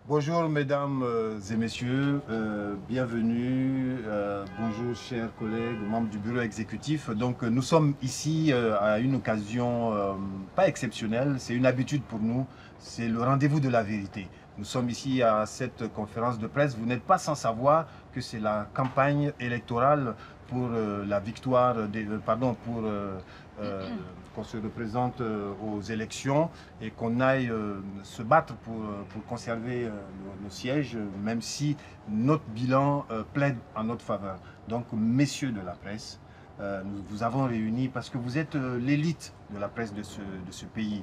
Bonjour mesdames et messieurs, bienvenue, bonjour chers collègues, membres du bureau exécutif. Donc nous sommes ici à une occasion pas exceptionnelle, c'est une habitude pour nous, c'est le rendez-vous de la vérité. Nous sommes ici à cette conférence de presse, vous n'êtes pas sans savoir que c'est la campagne électorale pour la victoire, qu'on se représente aux élections et qu'on aille se battre pour conserver nos sièges, même si notre bilan plaide en notre faveur. Donc, messieurs de la presse, nous vous avons réunis parce que vous êtes l'élite de la presse de ce pays.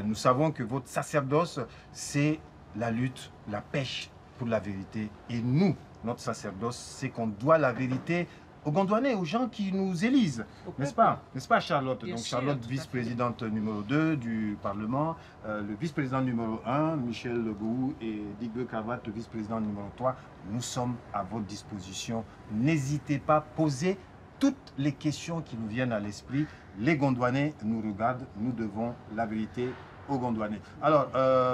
Nous savons que votre sacerdoce, c'est la lutte, la pêche pour la vérité. Et nous, notre sacerdoce, c'est qu'on doit la vérité aux Gondwanais, aux gens qui nous élisent, n'est-ce pas? N'est-ce pas, Charlotte? Bien Donc sûr, Charlotte, vice-présidente numéro 2 du Parlement, le vice-président numéro 1, Michel Legou, et Dick Cravat, le vice-président numéro 3. Nous sommes à votre disposition. N'hésitez pas, posez toutes les questions qui nous viennent à l'esprit. Les Gondwanais nous regardent, nous devons la vérité aux Gondwanais. Alors,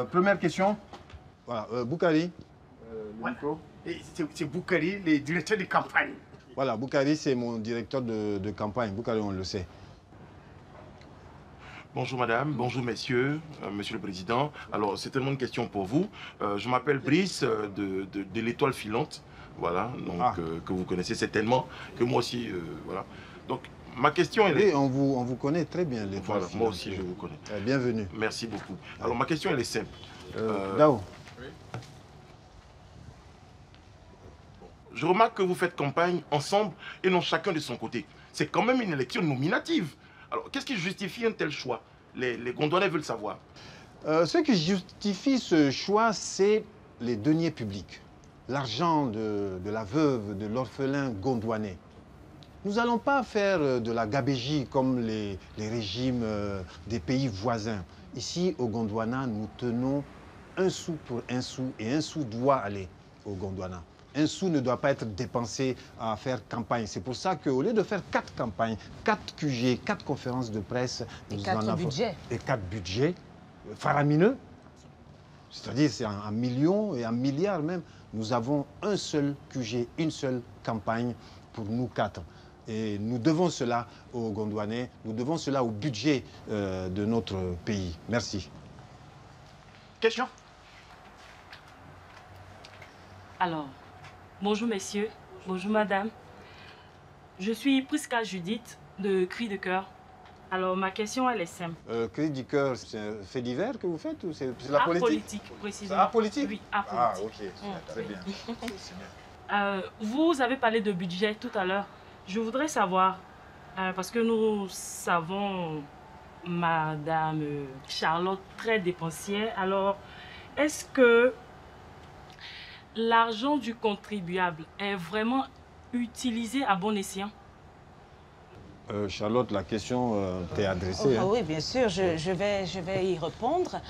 première question. Voilà, Boukari, le micro. C'est Boukari, le directeur de campagne. Voilà, Boukari, c'est mon directeur de campagne. Boukari, on le sait. Bonjour madame, bonjour messieurs, monsieur le président. Alors c'est tellement une question pour vous. Je m'appelle Brice de l'Étoile filante. Voilà, donc que vous connaissez certainement, que moi aussi, voilà. Donc ma question est... Oui, on vous connaît très bien, l'Étoile voilà, filante. moi aussi je vous connais. Bienvenue. Merci beaucoup. Alors ma question elle est simple. Dao. Je remarque que vous faites campagne ensemble et non chacun de son côté. C'est quand même une élection nominative. Alors, qu'est-ce qui justifie un tel choix? Les Gondwanais veulent savoir. Ce qui justifie ce choix, c'est les deniers publics. L'argent de la veuve, de l'orphelin gondwanais. Nous n'allons pas faire de la gabégie comme les régimes des pays voisins. Ici, au Gondwana, nous tenons un sou pour un sou et un sou doit aller au Gondwana. Un sou ne doit pas être dépensé à faire campagne. C'est pour ça qu'au lieu de faire 4 campagnes, 4 QG, 4 conférences de presse, nous en avons budgets. Et 4 budgets faramineux, c'est-à-dire c'est en millions et en milliards même. Nous avons un seul QG, une seule campagne pour nous 4. Et nous devons cela aux Gondwanais, nous devons cela au budget de notre pays. Merci. Question? Alors, bonjour messieurs, bonjour madame. Je suis Prisca Judith de Cri de Cœur. Alors ma question elle est simple. Cri du Cœur, c'est un fait divers que vous faites ou c'est la politique? Politique, précisément. Politique? Oui, Ah politique. ok, très bien. Vous avez parlé de budget tout à l'heure. Je voudrais savoir, parce que nous savons madame Charlotte très dépensière, alors est-ce que l'argent du contribuable est vraiment utilisé à bon escient? Charlotte, la question t'est adressée. Oui, bien sûr, je vais y répondre.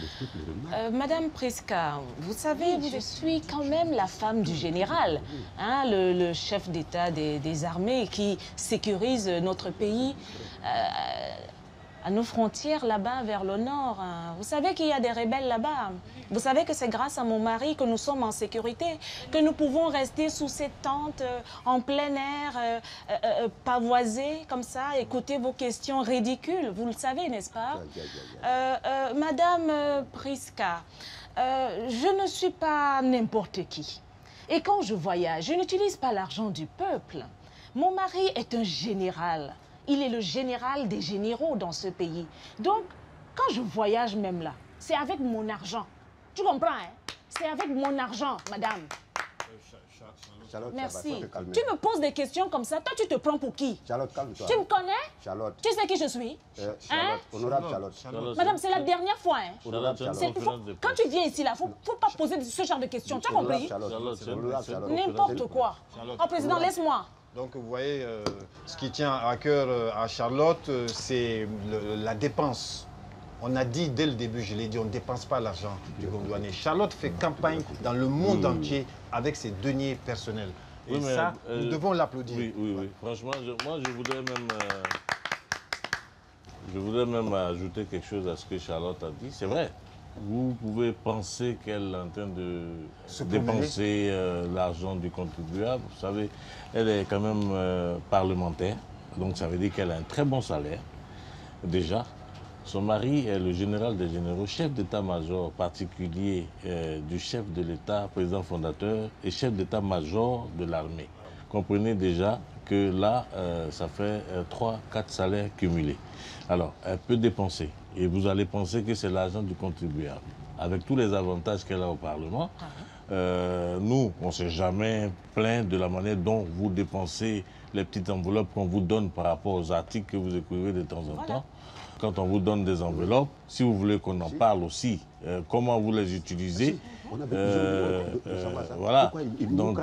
Madame Prisca, vous savez, je suis quand même la femme du général, hein, le chef d'État des armées qui sécurise notre pays à nos frontières là-bas vers le nord. Vous savez qu'il y a des rebelles là-bas. Vous savez que c'est grâce à mon mari que nous sommes en sécurité, que nous pouvons rester sous cette tente en plein air, pavoisée comme ça, écouter vos questions ridicules. Vous le savez, n'est-ce pas? Madame Prisca, je ne suis pas n'importe qui. Et quand je voyage, je n'utilise pas l'argent du peuple. Mon mari est un général. Il est le général des généraux dans ce pays. Donc, quand je voyage même là, c'est avec mon argent. Tu comprends, hein? C'est avec mon argent, madame. Charlotte, merci. Tu me poses des questions comme ça, toi tu te prends pour qui? Charlotte, calme-toi. Tu me connais? Charlotte. Tu sais qui je suis? Charlotte, honorable Charlotte. Madame, c'est la dernière fois. Hein? Honorable Charlotte. Quand tu viens ici, il ne faut pas poser ce genre de questions. Tu as compris? N'importe quoi. Oh, président, laisse-moi. Donc vous voyez, ce qui tient à cœur à Charlotte, c'est la dépense. On a dit dès le début, je l'ai dit, on ne dépense pas l'argent du Gondwanais. Charlotte fait campagne dans le monde entier avec ses deniers personnels. Et oui, ça, nous devons l'applaudir. Oui. Franchement, moi, je voudrais même ajouter quelque chose à ce que Charlotte a dit. C'est vrai, vous pouvez penser qu'elle est en train de Se dépenser l'argent du contribuable. Vous savez, elle est quand même parlementaire, donc ça veut dire qu'elle a un très bon salaire, déjà. Son mari est le général des généraux, chef d'état-major particulier du chef de l'État, président fondateur, et chef d'état-major de l'armée. Comprenez déjà que là, ça fait 3-4 salaires cumulés. Alors, elle peut dépenser. Et vous allez penser que c'est l'argent du contribuable. Avec tous les avantages qu'elle a au Parlement, nous, on ne s'est jamais plaint de la manière dont vous dépensez les petites enveloppes qu'on vous donne par rapport aux articles que vous écrivez de temps en temps. Quand on vous donne des enveloppes, si vous voulez qu'on en parle aussi, comment vous les utilisez, voilà. Donc,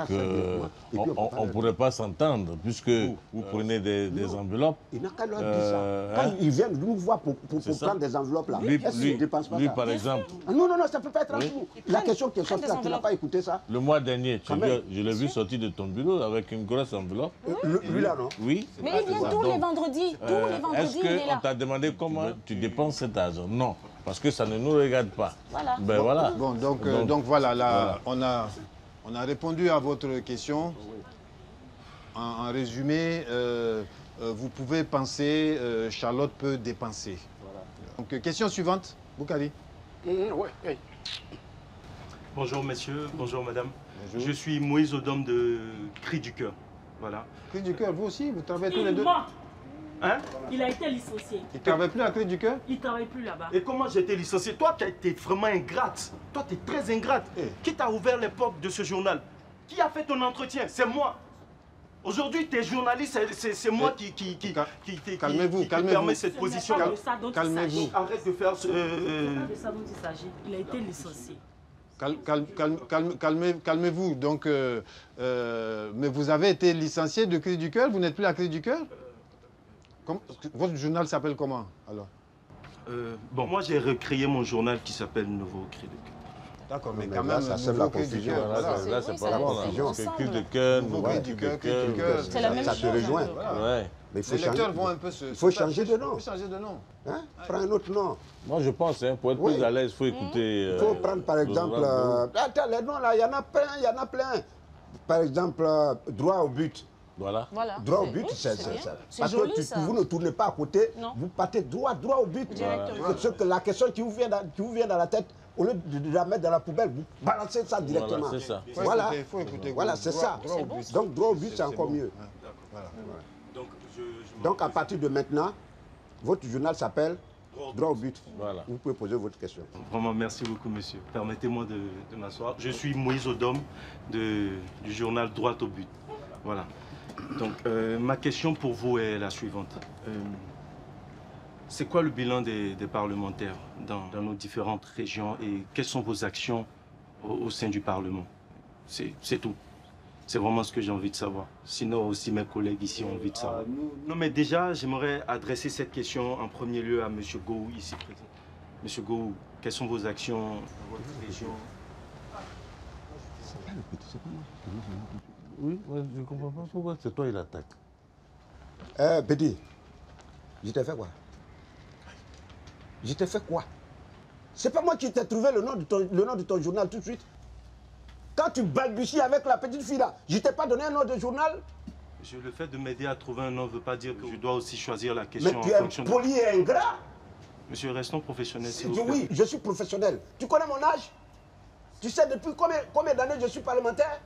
on ne pourrait pas s'entendre, puisque vous prenez des enveloppes. Il n'a qu'à leur dire ça. Quand ils viennent nous voir pour prendre des enveloppes, là, lui, par exemple. Non, ça ne peut pas être entre nous. La question qui est sortie là, tu n'as pas écouté ça? Le mois dernier, je l'ai vu sortir de ton bureau avec une grosse enveloppe. Lui là, non? Oui. Mais il vient tous les vendredis. Est-ce qu'on t'a demandé comment tu dépenses cet argent? Non, parce que ça ne nous regarde pas. Voilà. Ben voilà. Bon, donc voilà, là, on a répondu à votre question. En résumé, vous pouvez penser, Charlotte peut dépenser. Donc, question suivante, Boukari. Bonjour messieurs, bonjour madame. Bonjour. Je suis Moïse Odom de Cri du Cœur. Voilà. Cri du Cœur, vous aussi, vous travaillez tous les deux? Hein? Il a été licencié. Il ne travaille plus à Cri du Cœur? Il ne travaille plus là-bas. Et comment j'ai été licencié? Toi, tu as été vraiment ingrate. Toi, tu es très ingrate. Qui t'a ouvert les portes de ce journal? Qui a fait ton entretien? C'est moi. Aujourd'hui, tu es journaliste, c'est moi qui permet cette position. Calmez-vous. Arrête de faire ce... de ça dont il s'agit. Il a été licencié. Calmez-vous. Donc, mais vous avez été licencié de Cri du Cœur, vous n'êtes plus à Cri du Cœur? Votre journal s'appelle comment alors? Bon, moi j'ai recréé mon journal qui s'appelle Nouveau Cri de Cœur. D'accord, mais Mais quand là, même, ça sème la confusion. Là, c'est pas bon. Cri de cœur, Cri du Cœur, c'est la même ça chose. te rejoint. Ouais. Mais les lecteurs vont un peu se... Il faut changer de nom. Il faut changer de nom. Hein? Prends un autre nom. Moi, je pense, pour être plus à l'aise, il faut écouter... Il faut prendre par exemple... attends, les noms là, il y en a plein, Par exemple, droit au but. Voilà. Droit au but, c'est parce joli, que ça. vous ne tournez pas à côté, Non. vous partez droit au but. Directement. Ce que la question qui vous vient dans la tête, au lieu de la mettre dans la poubelle, vous balancez ça directement. Voilà, c'est ça. Voilà, faut écouter. voilà, c'est ça. Droit au but. Donc droit au but, c'est encore mieux. Voilà. Donc à partir de maintenant, votre journal s'appelle Droit au but. Voilà. Vous pouvez poser votre question. Vraiment, merci beaucoup, monsieur. Permettez-moi de m'asseoir. Je suis Moïse Odom du journal Droit au but. Voilà. Donc, ma question pour vous est la suivante. C'est quoi le bilan des parlementaires dans nos différentes régions et quelles sont vos actions au sein du Parlement? C'est tout. C'est vraiment ce que j'ai envie de savoir. Sinon, aussi mes collègues ici ont envie de savoir. Non, mais déjà, j'aimerais adresser cette question en premier lieu à M. Gou, ici présent. M. Gou, quelles sont vos actions dans votre région? Oui, je ne comprends pas pourquoi c'est toi il attaque. Bédi, je t'ai fait quoi? Je t'ai fait quoi? C'est pas moi qui t'ai trouvé le nom de ton journal tout de suite. Quand tu balbuties avec la petite fille là, je t'ai pas donné un nom de journal? Monsieur, le fait de m'aider à trouver un nom ne veut pas dire que je dois aussi choisir la question Mais en tu es fonction poli et ingrat. Monsieur, restons professionnels, s'il vous plaît. Oui, je suis professionnel. Tu connais mon âge? Tu sais depuis combien d'années je suis parlementaire?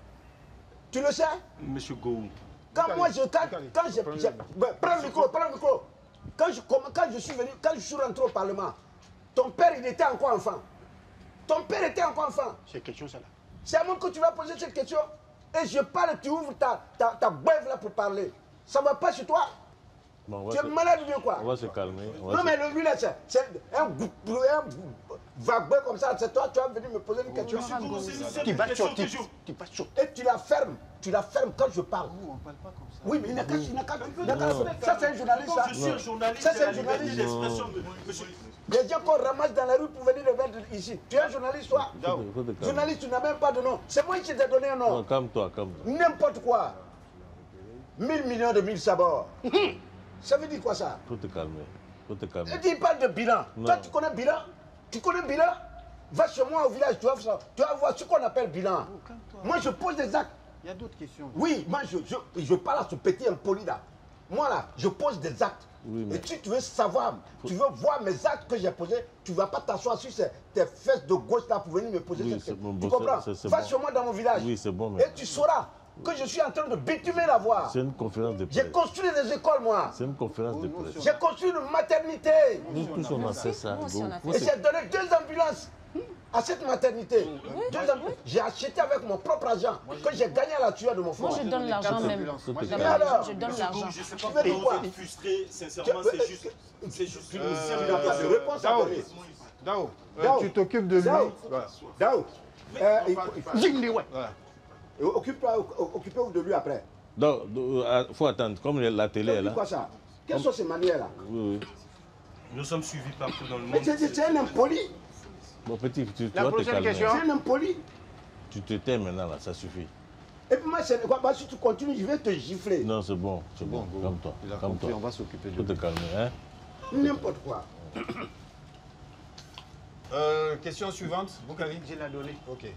Tu le sais? Monsieur Gou. Quand moi je... Prends le micro. Quand je suis rentré au Parlement, ton père il était encore enfant. C'est question ça là. C'est à moi que tu vas poser cette question. Et je parle, tu ouvres ta bœuf là pour parler. Ça ne va pas chez toi? Bon, tu es malade ou bien quoi? On va se calmer. Non mais lui là, c'est un vague comme ça. C'est toi, tu vas venir me poser une question. Tu vas sortir. Et tu la fermes quand je parle. Nous, on ne parle pas comme ça. Oui, mais il n'a qu'à... Ça c'est un journaliste ça. Je suis un journaliste. Ça, c'est un de la liberté journaliste. d'expression, monsieur. Les gens qu'on ramasse dans la rue pour venir le mettre ici. Tu es un journaliste toi? Journaliste, tu n'as même pas de nom. C'est moi qui t'ai donné un nom. Non, calme-toi. N'importe quoi. 1000 millions de 1000 sabords. Ça veut dire quoi ça? Faut te calmer. Et tu parles de bilan. Non. Toi, tu connais bilan? Va chez moi au village, tu vas voir ce qu'on appelle bilan. Moi, je pose des actes. Il y a d'autres questions. Oui, moi, je parle à ce petit impoli là. Moi là, je pose des actes. Oui, mais... Et si tu veux savoir, tu veux voir mes actes que j'ai posés, tu ne vas pas t'asseoir sur tes fesses de gauche là pour venir me poser cette question. Bon, tu comprends? Va chez moi dans mon village. Oui, c'est bon. Mais... Et tu sauras que je suis en train de bitumer la voie. C'est une conférence de presse. J'ai construit des écoles, moi. C'est une conférence de presse. J'ai construit une maternité. Nous tous, on a fait ça. Et j'ai donné 2 ambulances à cette maternité. J'ai acheté avec mon propre argent que j'ai gagné à la tuerie de mon frère. Moi, je donne l'argent même. Mais alors, je donne l'argent. Je sais pas pourquoi vous êtes frustré, sincèrement, c'est juste une il n'a pas de réponse à donner. Dao, tu t'occupes de lui. Dao, Voilà. occupez-vous de lui après. Donc, il faut attendre. Comme la télé est là. Quoi ça? Quelles sont ces manières-là? Oui, oui. Nous sommes suivis partout dans le monde. Mais c'est un impoli. Bon, petit, tu La vas te prochaine calmer. question. C'est un impoli. Tu te tais maintenant, là, ça suffit. Et puis moi, c'est quoi? Bah, si tu continues, je vais te gifler. Non, c'est bon, calme-toi. Calme-toi. On va s'occuper de Faut te calmer, hein. N'importe quoi. Question suivante, Boukari. J'ai la donnée. Ok.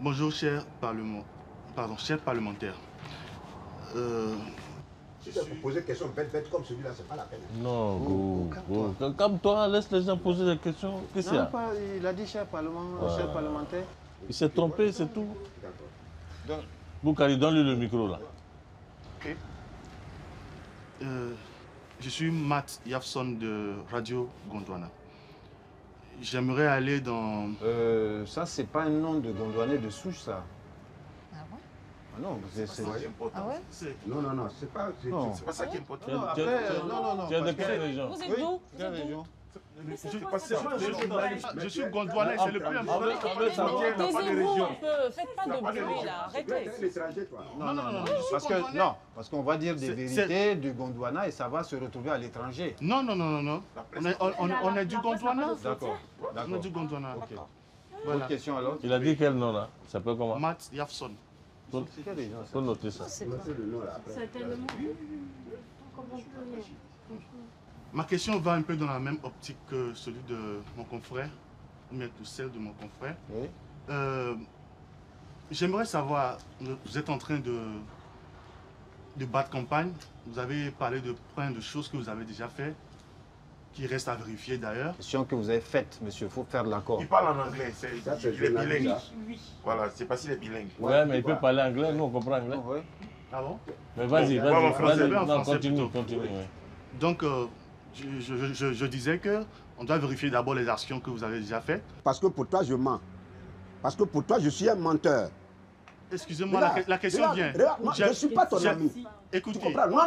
Bonjour, chers parlementaires. Si tu peux poser des questions bêtes comme celui-là, c'est pas la peine. Non, go. Calme-toi, laisse les gens poser des questions. Qu'est-ce qu'il y Non, a? pas, il a dit cher parlementaire. Il s'est trompé, c'est tout. Donc, Boukari, donne-lui le micro, là. Je suis Matt Yafson de Radio Gondwana. J'aimerais aller dans... Ça, c'est pas un nom de Gondwanais de souche, ça. Ah bon? Ah non, c'est... Ah ouais? Non, c'est pas... Non. C'est pas ça qui est important. non, après, non. Tu es de quelle région? Vous êtes d'où? Quelle région? Je suis Gondwanais, c'est le plus important. Taisez-vous un peu, faites pas de bruit là, arrêtez. l'étranger, toi. Non. Parce qu'on va dire des vérités du Gondwana et ça va se retrouver à l'étranger. Non. On est du Gondwana. D'accord. On est du Gondwana. Ok. Voilà. Autre question alors? Il a dit quel nom, là? Ça s'appelle comment? Matt Yafson. Faut noter ça. Ma question va un peu dans la même optique que celui de mon confrère, ou bien que celle de mon confrère. Oui. J'aimerais savoir, vous êtes en train de battre campagne, vous avez parlé de plein de choses que vous avez déjà fait, qui restent à vérifier d'ailleurs. Question que vous avez faite, monsieur, il faut faire de l'accord. Il parle en anglais, il est bilingue. Oui. Voilà, c'est pas s'il est bilingue. Ouais, mais il peut parler anglais, nous on comprend anglais. Oui. Ah bon? Mais vas-y, Ouais, en français, vas-y. en Non, français continue. plutôt. Ouais. Donc, je disais qu'on doit vérifier d'abord les actions que vous avez déjà faites. Parce que pour toi, je mens. Parce que pour toi, je suis un menteur. Excusez-moi, la question vient. Moi, je ne suis pas ton ami. Écoutez, Tu comprends? Non,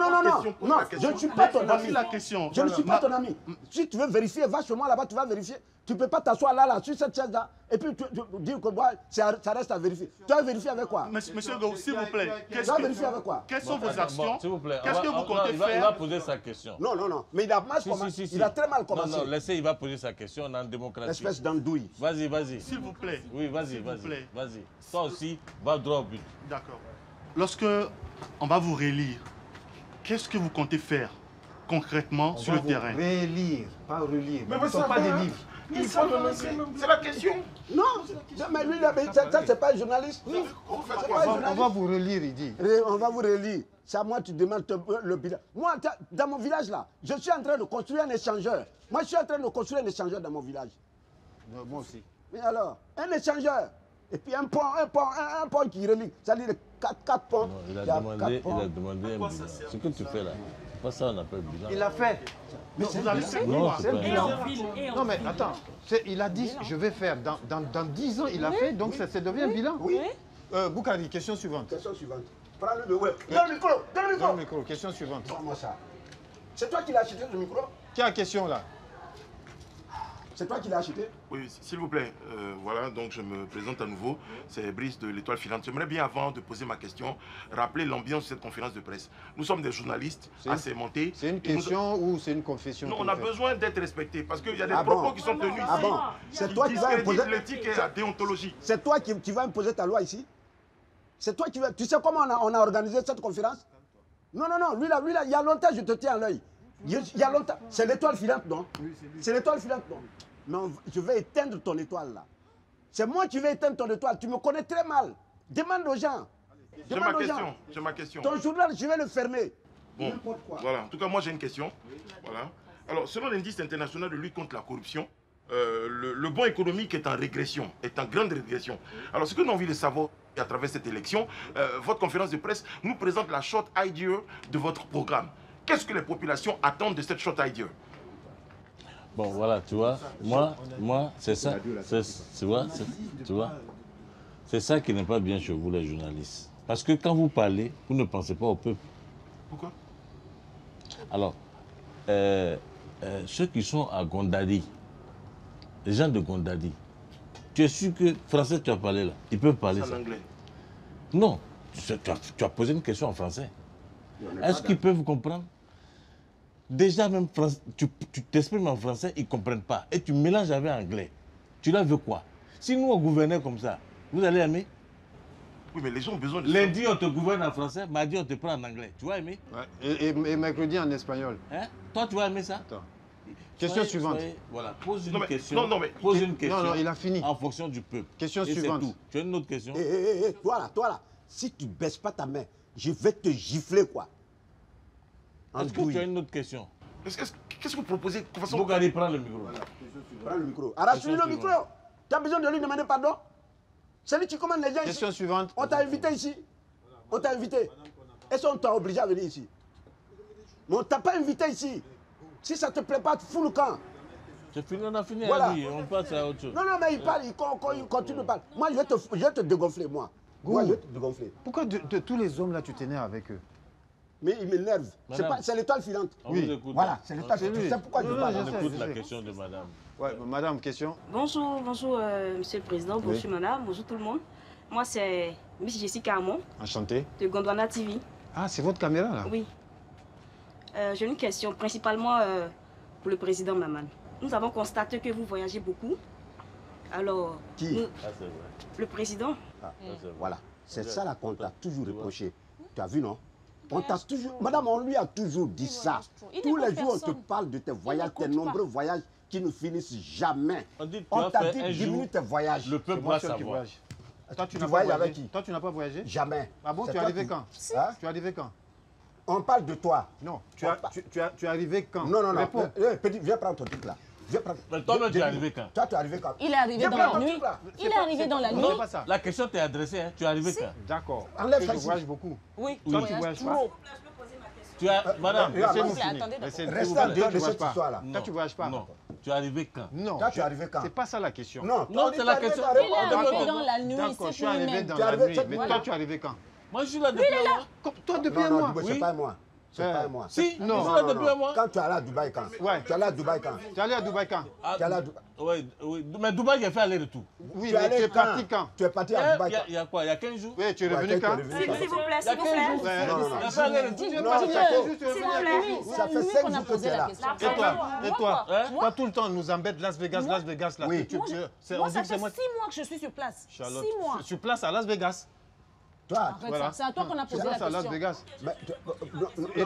je ne suis pas ton ami. la question. Je ne suis pas ton ami. Si tu veux vérifier, va chez moi là-bas, tu vas vérifier. Tu ne peux pas t'asseoir là, sur cette chaise-là, et puis tu dire que ça reste à vérifier. Tu vas vérifier avec quoi? Monsieur Go, s'il vous plaît, Tu vas vérifier avec quoi? quelles sont vos actions? S'il vous plaît. Qu'est-ce que vous comptez Il va faire? poser sa question. Non, mais il a mal commencé. Il a très mal commencé. Non, laissez, il va poser sa question, on est en démocratie. Espèce d'andouille. Vas-y. S'il vous plaît. Oui, vas-y. plaît. Vas-y. Toi aussi, va droit au but. D'accord. Lorsque on va vous relire, qu'est-ce que vous comptez faire concrètement sur le terrain? Relire, pas relire. Mais Ce ne sont pas des livres. C'est la question. Non, mais lui, ça, c'est pas un journaliste. On va vous relire, il dit. On va vous relire. C'est à moi que tu demandes le bilan. Moi, dans mon village là, je suis en train de construire un échangeur. Moi, je suis en train de construire un échangeur dans mon village. Moi aussi. Mais alors, un échangeur. Et puis un pont qui relie. C'est-à-dire quatre ponts. Non, il a demandé un bilan. Ce que tu fais là, c'est pas ça on appelle bilan. Il a fait. Mais vous avez fait Non, quoi? c'est pas bilan. Non, mais attends. Il a dit, je vais faire. Dans 10 ans, il a fait, donc ça devient un bilan. Oui. Boukari, question suivante. Question suivante. Prends-le de web. Donne le micro. Donne le micro. Question suivante. Prends-moi ça. C'est toi qui l'as acheté le micro? Qui a la question là? C'est toi qui l'as acheté? Oui, s'il vous plaît. Voilà, donc je me présente à nouveau. C'est Brice de l'Étoile Filante. J'aimerais bien, avant de poser ma question, rappeler l'ambiance de cette conférence de presse. Nous sommes des journalistes assermentés. C'est une question ou c'est une confession? Non, on a besoin d'être respectés parce qu'il y a des Ah propos bon? qui sont tenus ici. Ah bon? C'est toi qui vas imposer l'éthique et la déontologie. C'est toi qui vas imposer ta loi ici? C'est toi qui vas... Tu sais comment on a organisé cette conférence? Non, lui là, il y a longtemps, je te tiens à l'œil. Il y a longtemps. C'est l'Étoile Filante, non? C'est l'Étoile Filante, non? Mais je vais éteindre ton étoile là. C'est moi qui vais éteindre ton étoile. Tu me connais très mal. Demande aux gens. J'ai ma question. Ton journal, je vais le fermer. Bon, voilà. En tout cas, moi j'ai une question. Voilà. Alors, selon l'indice international de lutte contre la corruption, le bond économique est en régression, est en grande régression. Alors, ce que nous avons envie de savoir à travers cette élection, votre conférence de presse nous présente la short idea de votre programme. Qu'est-ce que les populations attendent de cette short idea? Bon, voilà, tu vois, moi, c'est ça, tu vois, c'est ça qui n'est pas bien chez vous, les journalistes. Parce que quand vous parlez, vous ne pensez pas au peuple. Pourquoi? Alors, ceux qui sont à Gondadi, les gens de Gondadi, tu es sûr que français tu as parlé là, ils peuvent parler ça? En anglais. Non, tu as posé une question en français. Est-ce qu'ils peuvent comprendre? Déjà même, tu t'exprimes en français, ils ne comprennent pas. Et tu mélanges avec anglais. Tu leur veux quoi? Si nous on gouvernait comme ça, vous allez aimer? Oui, mais les gens ont besoin de... Lundi, on te gouverne en français, mardi, on te prend en anglais. Tu vas aimer? Ouais. Et mercredi en espagnol. Hein? Toi, tu vas aimer ça? Attends. Question suivante. Voilà, pose une question. Pose une question. Non, il a fini. En fonction du peuple. Question suivante. Tout. Tu as une autre question? Toi là, si tu ne baisses pas ta main, je vais te gifler quoi. Est-ce que tu as une autre question? Qu'est-ce que vous proposez? Bougari, prends le micro. Prends le micro. Arrache-lui le micro. Tu as besoin de lui demander pardon? C'est lui qui commande les gens ici. Question suivante. On t'a invité ici. On t'a invité. Est-ce qu'on t'a obligé à venir ici? Mais on ne t'a pas invité ici. Si ça ne te plaît pas, tu fous le camp. C'est fini, on a fini. Voilà. Allez, on passe à autre chose. Non, mais il parle, il continue de parler. Moi, je vais te dégonfler, moi. Moi, je vais te dégonfler. Pourquoi de tous les hommes là, tu t'énerves avec eux? Mais il m'énerve. C'est l'étoile filante. Oui, voilà, c'est l'étoile filante. Tu sais pourquoi je parle? On écoute la question de madame. Ouais, madame, question. Bonjour, monsieur le président, bonjour madame, bonjour tout le monde. Moi, c'est Miss Jessica Amon. Enchanté. De Gondwana TV. Ah, c'est votre caméra là? Oui. J'ai une question, principalement pour le président Maman. Nous avons constaté que vous voyagez beaucoup. Alors, qui? Le président. Voilà, c'est ça là qu'on t'a toujours reproché. Tu as vu, non? On t'a toujours... Madame, on lui a toujours dit ça. Tous les jours, on te parle de tes voyages, tes nombreux voyages qui ne finissent jamais. On t'a dit diminue tes voyages. Le peuple doit savoir. Toi, tu n'as pas voyagé avec qui? Toi, tu n'as pas voyagé? Jamais. Ah bon, tu es arrivé quand? Tu es arrivé quand? On parle de toi. Non, tu es arrivé quand? Non. Petit, viens prendre ton truc là. Mais toi-même, tu es arrivé quand? Toi, tu es arrivé quand? Il est arrivé dans la nuit. Il est arrivé dans la nuit. Non, pas ça. La question t'est adressée, hein? Tu es arrivé quand? D'accord. Enlève tu voyages beaucoup. Oui, toi, tu voyages pas. Tu as... Madame, laissez-nous finir. Reste en dehors de cette histoire-là. Toi, tu voyages pas. Non. Tu es arrivé quand? Non. Toi, tu es arrivé quand? C'est pas ça la question. Non, c'est la question. Il est arrivé dans la nuit. D'accord, je suis arrivé dans la nuit. Mais toi, tu es arrivé quand? Moi, je suis là depuis un mois. Toi, depuis un mois? C'est pas moi. C'est pas moi. Si, je suis là depuis un mois. Quand tu es allé à Dubaï quand? Ouais. Tu es allé à Dubaï quand? Tu es allé à Dubaï quand? Tu es allé à Dubaï. Oui, mais Dubaï, j'ai fait aller-retour. Oui, mais tu es parti quand? Tu es parti à Dubaï quand? Il y a quoi? Il y a 15 jours? Oui, tu es revenu quand? S'il vous plaît, s'il vous plaît. Non. Il a fait aller-retour. Ça fait 5 jours que tu es là. Et toi? Toi, tout le temps, nous embête Las Vegas là. Oui. Moi, ça fait 6 mois que je suis sur place. 6 mois. Sur place à Las Vegas. Toi, c'est à toi qu'on a posé la question. à Las Vegas.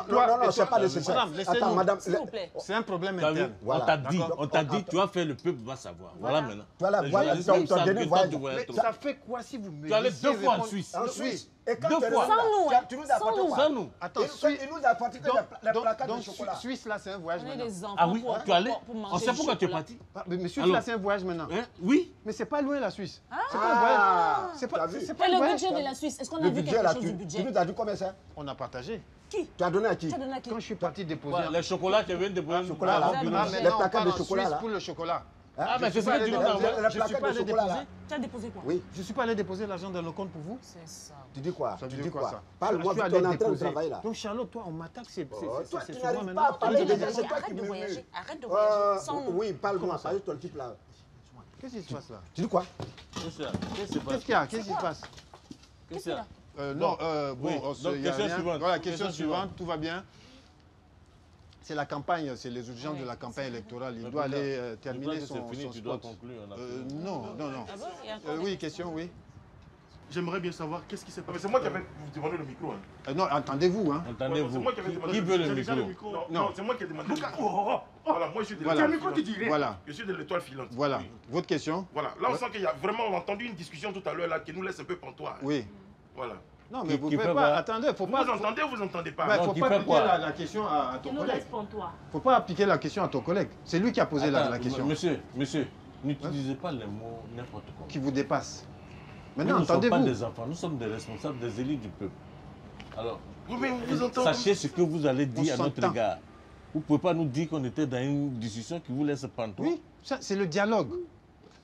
Non, c'est pas nécessaire. Attends, madame, s'il vous plaît. C'est un problème interne. On t'a dit, tu as fait, le peuple va savoir. Voilà maintenant. Voilà, ton dernier voyage. Ça fait quoi si vous me Tu allais 2 fois en Suisse. En Suisse. Et quand Deux fois. Sans nous, tu nous as apporté quoi? Sans nous. Attends, il nous a apporté les placards de chocolat. Suisse là, c'est un voyage On est maintenant. des enfants. Ah oui, tu es allé? On sait du pourquoi tu es chocolat. parti. Mais Suisse là, c'est un voyage maintenant. Oui. Mais c'est pas loin la Suisse. C'est pas un Ah, voyage. C'est t'as pas vu? c'est Et pas un le voyage. budget de la Suisse, est-ce qu'on a Le vu budget quelque là, chose tu du budget? nous as dit combien c'est? On a partagé. Qui? Tu as donné à qui? Tu as donné à qui? Quand je suis parti déposer. Ouais, les chocolats, tu viens de déposer. Chocolat, là. Ah, Les maintenant, on placards part de en chocolat Suisse là. pour le chocolat. Ah, mais c'est ça que tu nous as envoyé. Les placards de chocolat là. Tu as déposé quoi? Oui. Je suis pas allé déposer l'argent dans le compte pour vous. C'est ça. Tu dis quoi? Ça veut Tu dire dis quoi, quoi? ça? Parle-moi, Je suis tu es allé en train de déposer. travailler là. Donc Charlotte, toi, on m'attaque, c'est Toi, c'est tu souvent n'arrives maintenant. pas à parler de Arrête gens, c'est toi de qui murmures. voyager. Arrête de voyager. Sans nous. Oui, parle-moi, parle de ton type là. Qu'est-ce qui se passe là? Tu dis quoi? Qu'est-ce qu'il y a? Qu'est-ce qui se passe? Qu'est-ce qu'il y a? Non, oui. bon, Donc, il y a question rien. suivante. Voilà, question Question suivante, tout va bien. C'est la campagne, c'est les urgences de la campagne électorale. Il doit aller terminer son fini, tu spot. dois conclure. Non. Ah bon? Il y a encore Oui, question, oui. j'aimerais bien savoir qu'est-ce qui s'est passé. C'est moi qui avais demandé le micro. Hein. Non, entendez-vous. Hein. Entendez-vous. Qui veut le micro? Non, c'est moi qui ai demandé le micro. Voilà, moi je suis de Voilà. l'étoile filante. Voilà. Je suis de l'étoile filante. Voilà. Votre question? Voilà. Là, on sent qu'il y a vraiment, on a entendu une discussion tout à l'heure là qui nous laisse un peu pantois. Oui. Voilà. Non, mais vous ne pouvez pas. Attendez, faut pas. Vous entendez ou vous n'entendez pas? Il ne faut pas appliquer la question à ton collègue. Il ne faut pas appliquer la question à ton collègue. C'est lui qui a posé la question. Monsieur, n'utilisez pas les mots n'importe comment. Qui vous dépasse. Maintenant, entendez-vous. Nous ne sommes pas des enfants, nous sommes des responsables, des élus du peuple. Alors, sachez ce que vous allez dire à notre égard. Vous ne pouvez pas nous dire qu'on était dans une discussion qui vous laisse pantois. Oui, c'est le dialogue.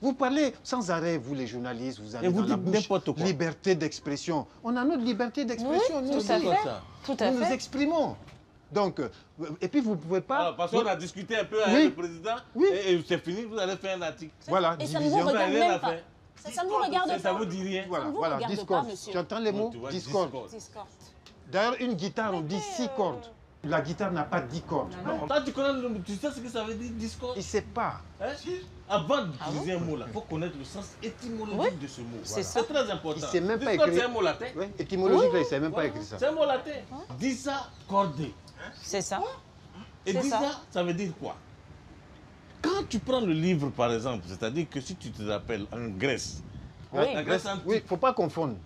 Vous parlez sans arrêt, vous les journalistes, vous avez et vous dans la dites bouche n'importe quoi. Liberté d'expression. On a notre liberté d'expression. Oui, nous tout à fait. Tout à nous fait. nous exprimons. Donc, et puis vous ne pouvez pas... Alors, parce qu'on a discuté un peu avec le président, et c'est fini, vous allez faire un article. Voilà, et ça ne vous regarde même pas. Ça ne vous regarde pas. Ça vous dit rien. Voilà, discorde. Tu entends les mots? Discorde. D'ailleurs, une guitare, on dit 6 cordes. La guitare n'a pas 10 cordes. Toi, tu sais ce que ça veut dire, discorde? Il ne sait pas. Hein? Avant d'utiliser un mot là, il faut connaître le sens étymologique de ce mot. C'est très important. Il ne sait même pas écrire. C'est un mot latin. Oui, étymologique, il ne sait même pas écrire ça. C'est un mot latin. Disa cordé. C'est ça. Et disa, ça veut dire quoi? Quand tu prends le livre, par exemple, c'est-à-dire que si tu te rappelles en Grèce, la Grèce antique. Oui, il ne faut pas confondre.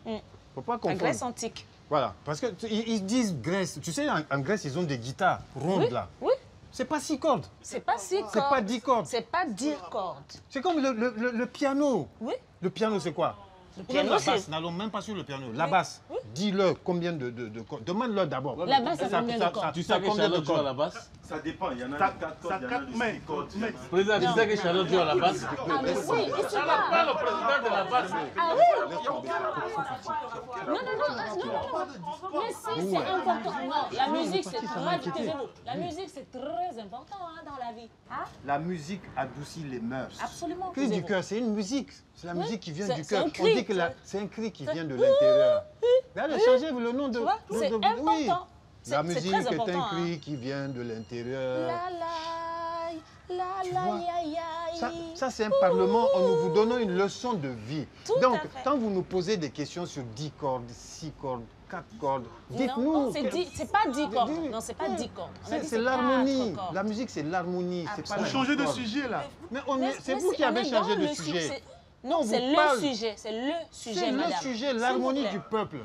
Faut pas confondre. En Grèce antique. Voilà, parce qu'ils disent Grèce. Tu sais, en Grèce, ils ont des guitares rondes là. Oui. C'est pas 6 cordes. C'est pas 6 cordes. C'est pas 10 cordes. C'est pas 10 cordes. C'est comme le piano. Oui. Le piano, c'est quoi? Le piano, la basse, n'allons même pas sur le piano. La basse, dis-leur combien de cordes. Demande-leur d'abord. La basse, c'est combien de cordes? Tu sais que Charlotte joue à la basse? Ça dépend, il y en a 4 cordes, il y en a 6 cordes. Président, tu sais que Charlotte joue à la basse? Ah, mais oui, et c'est Charlotte, pas le président de la basse. Ah oui? Non. Mais si, c'est important. Non, la musique, c'est très... La musique, c'est très important dans la vie. La musique adoucit les mœurs. Absolument. Cri du cœur, c'est une musique. C'est la musique qui vient du cœur. On dit que c'est un cri qui vient de l'intérieur. Allez, changez le nom de... C'est important. La musique est un cri qui vient de l'intérieur. Ça c'est un parlement où nous vous donnons une leçon de vie. Donc, quand vous nous posez des questions sur 10 cordes, 6 cordes, 4 cordes, dites-nous... Non, c'est pas 10 cordes. Non, c'est pas 10 cordes. C'est l'harmonie. La musique, c'est l'harmonie. On change de sujet là. Mais c'est vous qui avez changé de sujet. Non, c'est le sujet. C'est le sujet, madame. C'est le sujet, l'harmonie du peuple.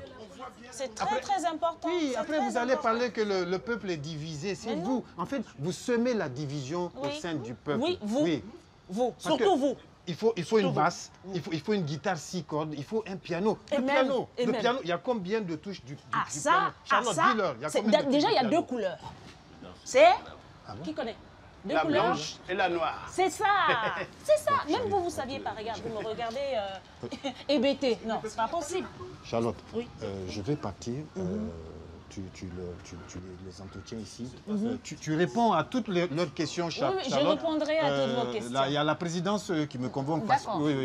C'est très important. Oui, après vous allez parler que le peuple est divisé. C'est vous. En fait, vous semez la division au sein du peuple. Oui, vous. Surtout vous. Il faut une basse, il faut une guitare 6 cordes, il faut un piano. Le piano, il y a combien de touches du piano? Charlotte, dis-leur. Déjà, il y a 2 couleurs. C'est... Qui connaît? La blanche et la noire. C'est ça. C'est ça. Même vous saviez pas. Regarde, vous me regardez hébété. Non, c'est pas possible. Charlotte, je vais partir. Tu les entretiens ici. Tu réponds à toutes leurs questions, Charlotte. Oui, je répondrai à toutes vos questions. Il y a la présidence qui me convoque.